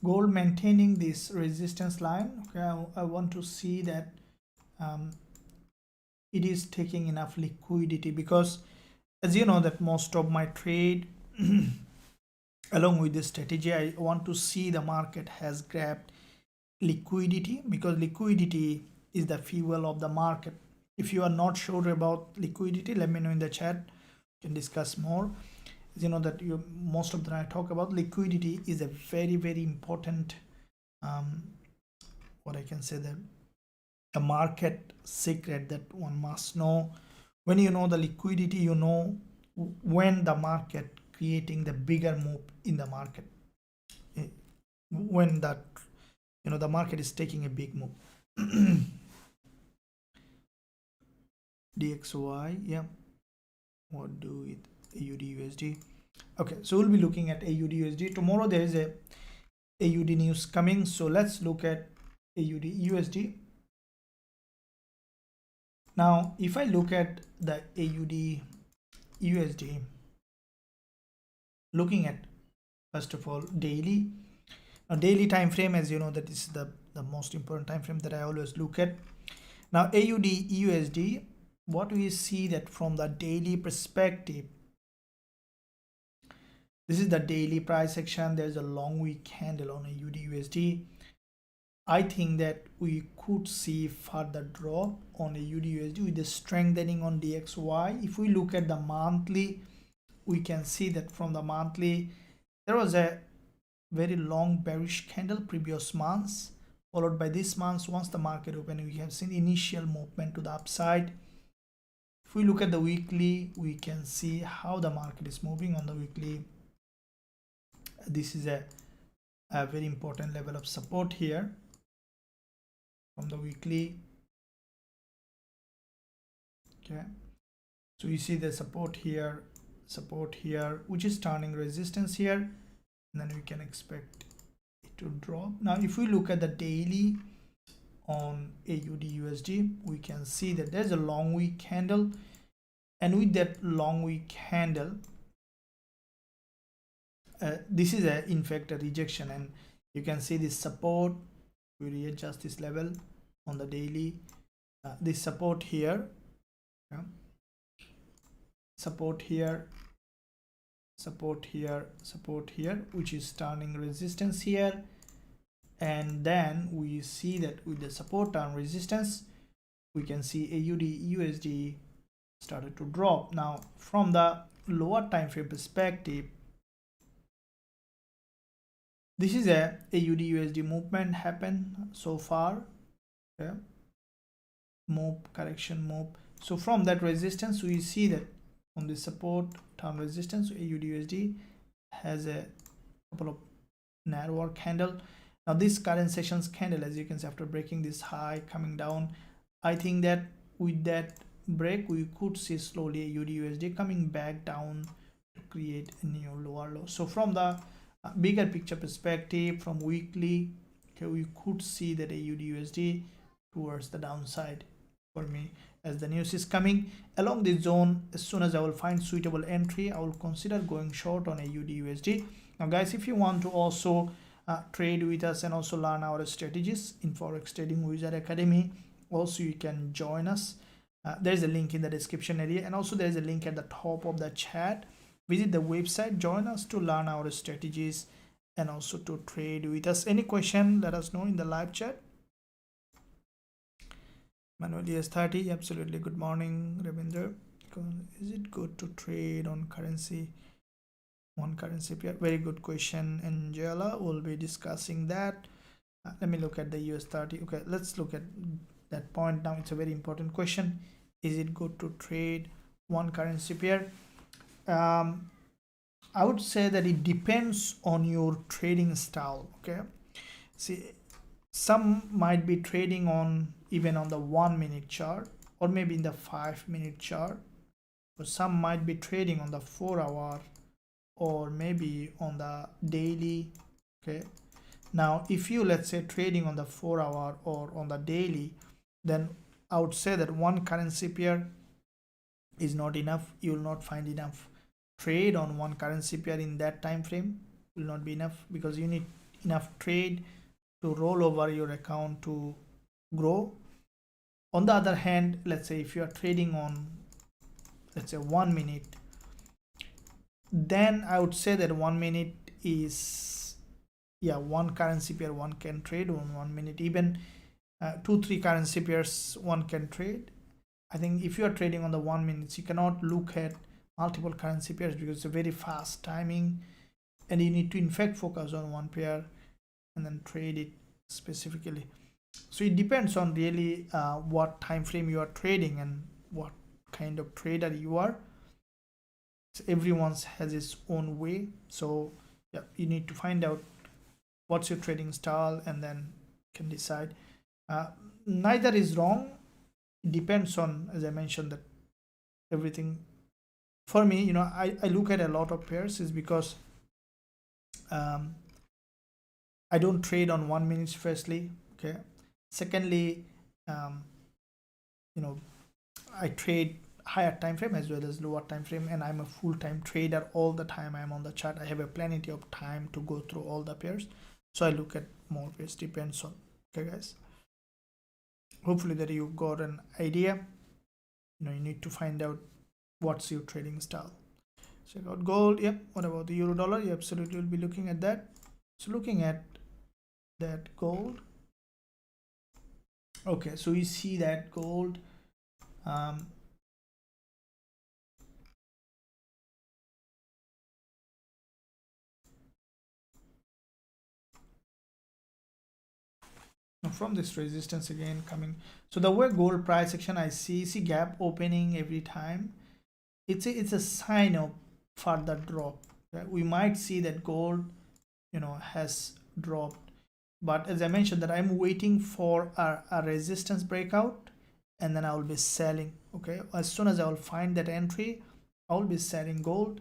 Speaker 1: Gold maintaining this resistance line. Okay, I want to see that it is taking enough liquidity, because as you know that most of my trade along with this strategy, I want to see the market has grabbed liquidity, because liquidity is the fuel of the market. If you are not sure about liquidity, let me know in the chat, we can discuss more. You know that most of the time I talk about liquidity is a very important what I can say, that a market secret that one must know. When you know the liquidity, you know when the market creating the bigger move in the market, when that the market is taking a big move. DXY, yeah, what do it, AUD USD. Okay, so we'll be looking at AUD USD tomorrow. There is a AUD news coming, so let's look at AUD USD. Now if I look at the AUD USD, looking at first of all daily, a daily time frame, as you know that is the most important time frame that I always look at. Now AUD USD, what we see that from the daily perspective, This is the daily price action. There's a long week candle on a USD. I think that we could see further drop on a USD with the strengthening on DXY. If we look at the monthly, we can see that from the monthly there was a very long bearish candle previous months, followed by this month. Once the market opened, we have seen initial movement to the upside. If we look at the weekly, we can see how the market is moving on the weekly. This is a very important level of support here from the weekly. Okay, so you see the support here, which is turning resistance here, and then we can expect it to drop. Now if we look at the daily on AUD/USD, we can see that there's a long week candle, and with that long week candle, this is in fact a rejection, and you can see this support. We readjust this level on the daily, this support here, yeah. Support here, which is turning resistance here, and then we see that with the support turn resistance, we can see AUD/USD started to drop. Now from the lower time frame perspective, this is a AUD/USD movement happened so far. Okay, move, correction move. So from that resistance, we see that on the support turn resistance, AUD/USD has a couple of narrower candle. Now this current session's candle, as you can see, after breaking this high coming down, I think that with that break we could see slowly AUD/USD coming back down to create a new lower low. So from the bigger picture perspective, from weekly, okay, we could see that AUD/USD towards the downside for me, as the news is coming along this zone. As soon as I will find suitable entry, I will consider going short on AUD/USD. Now guys, if you want to also trade with us and also learn our strategies in Forex Trading Wizard Academy, also you can join us. There's a link in the description area, and also there's a link at the top of the chat. Visit the website, join us to learn our strategies and also to trade with us. Any question, let us know in the live chat. Manuel US30, absolutely. Good morning, Ravinder. Is it good to trade on currency, one currency pair? Very good question, Angela. We'll be discussing that. Let me look at the US30. Okay, let's look at that point now. It's a very important question. Is it good to trade one currency pair? I would say that it depends on your trading style. Okay, see, some might be trading on even on the 1 minute chart, or maybe in the 5 minute chart, or some might be trading on the 4 hour, or maybe on the daily. Okay, now if you, let's say, trading on the 4 hour or on the daily, then I would say that one currency pair is not enough. You will not find enough trade on one currency pair in that time frame. Will not be enough, because you need enough trade to roll over your account to grow. On the other hand, let's say if you are trading on, let's say, 1 minute, then I would say that 1 minute is, yeah, one currency pair one can trade on 1 minute. Even 2-3 currency pairs one can trade. I think if you are trading on the 1 minute, you cannot look at multiple currency pairs because it's a very fast timing, and you need to in fact focus on one pair and then trade it specifically. So it depends on really what time frame you are trading and what kind of trader you are. So everyone has its own way. So yeah, you need to find out what's your trading style and then can decide. Neither is wrong. It depends on, as I mentioned, that everything. For me, I look at a lot of pairs is because I don't trade on 1 minute firstly. Okay, secondly, I trade higher time frame as well as lower time frame, and I'm a full-time trader. All the time I'm on the chart. I have a plenty of time to go through all the pairs, so I look at more pairs. Depends on. Okay guys, hopefully that you got an idea. You need to find out what's your trading style. check out gold. Yep. What about the euro dollar? You absolutely will be looking at that. So looking at that gold. Okay, so you see that gold um, from this resistance again coming. So the way gold price action I see gap opening every time. It's a sign of further drop. Okay? We might see that gold, has dropped, but as I mentioned that I'm waiting for a resistance breakout, and then I will be selling. Okay, as soon as I will find that entry, I will be selling gold.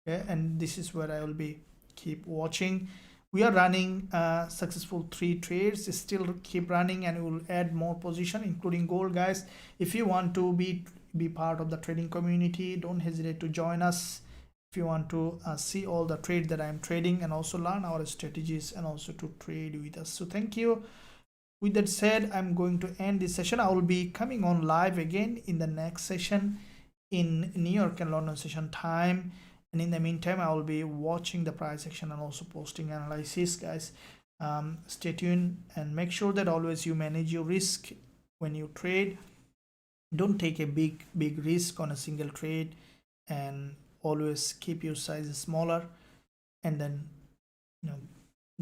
Speaker 1: Okay, and this is where I will be keep watching. We are running successful 3 trades, still keep running, and we will add more position including gold, guys. If you want to be part of the trading community, don't hesitate to join us. If you want to see all the trades that I'm trading and also learn our strategies and also to trade with us. So thank you. With that said, I'm going to end this session. I will be coming on live again in the next session in New York and London session time, and in the meantime I will be watching the price action and also posting analysis, guys. Stay tuned and make sure that always you manage your risk when you trade. Don't take a big risk on a single trade, and always keep your size smaller, and then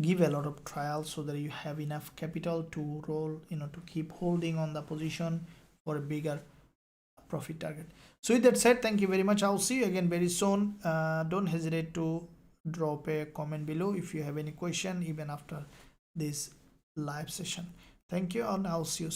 Speaker 1: give a lot of trials so that you have enough capital to roll, to keep holding on the position for a bigger profit target. So with that said, thank you very much. I'll see you again very soon. Don't hesitate to drop a comment below if you have any question even after this live session. Thank you, and I'll see you soon.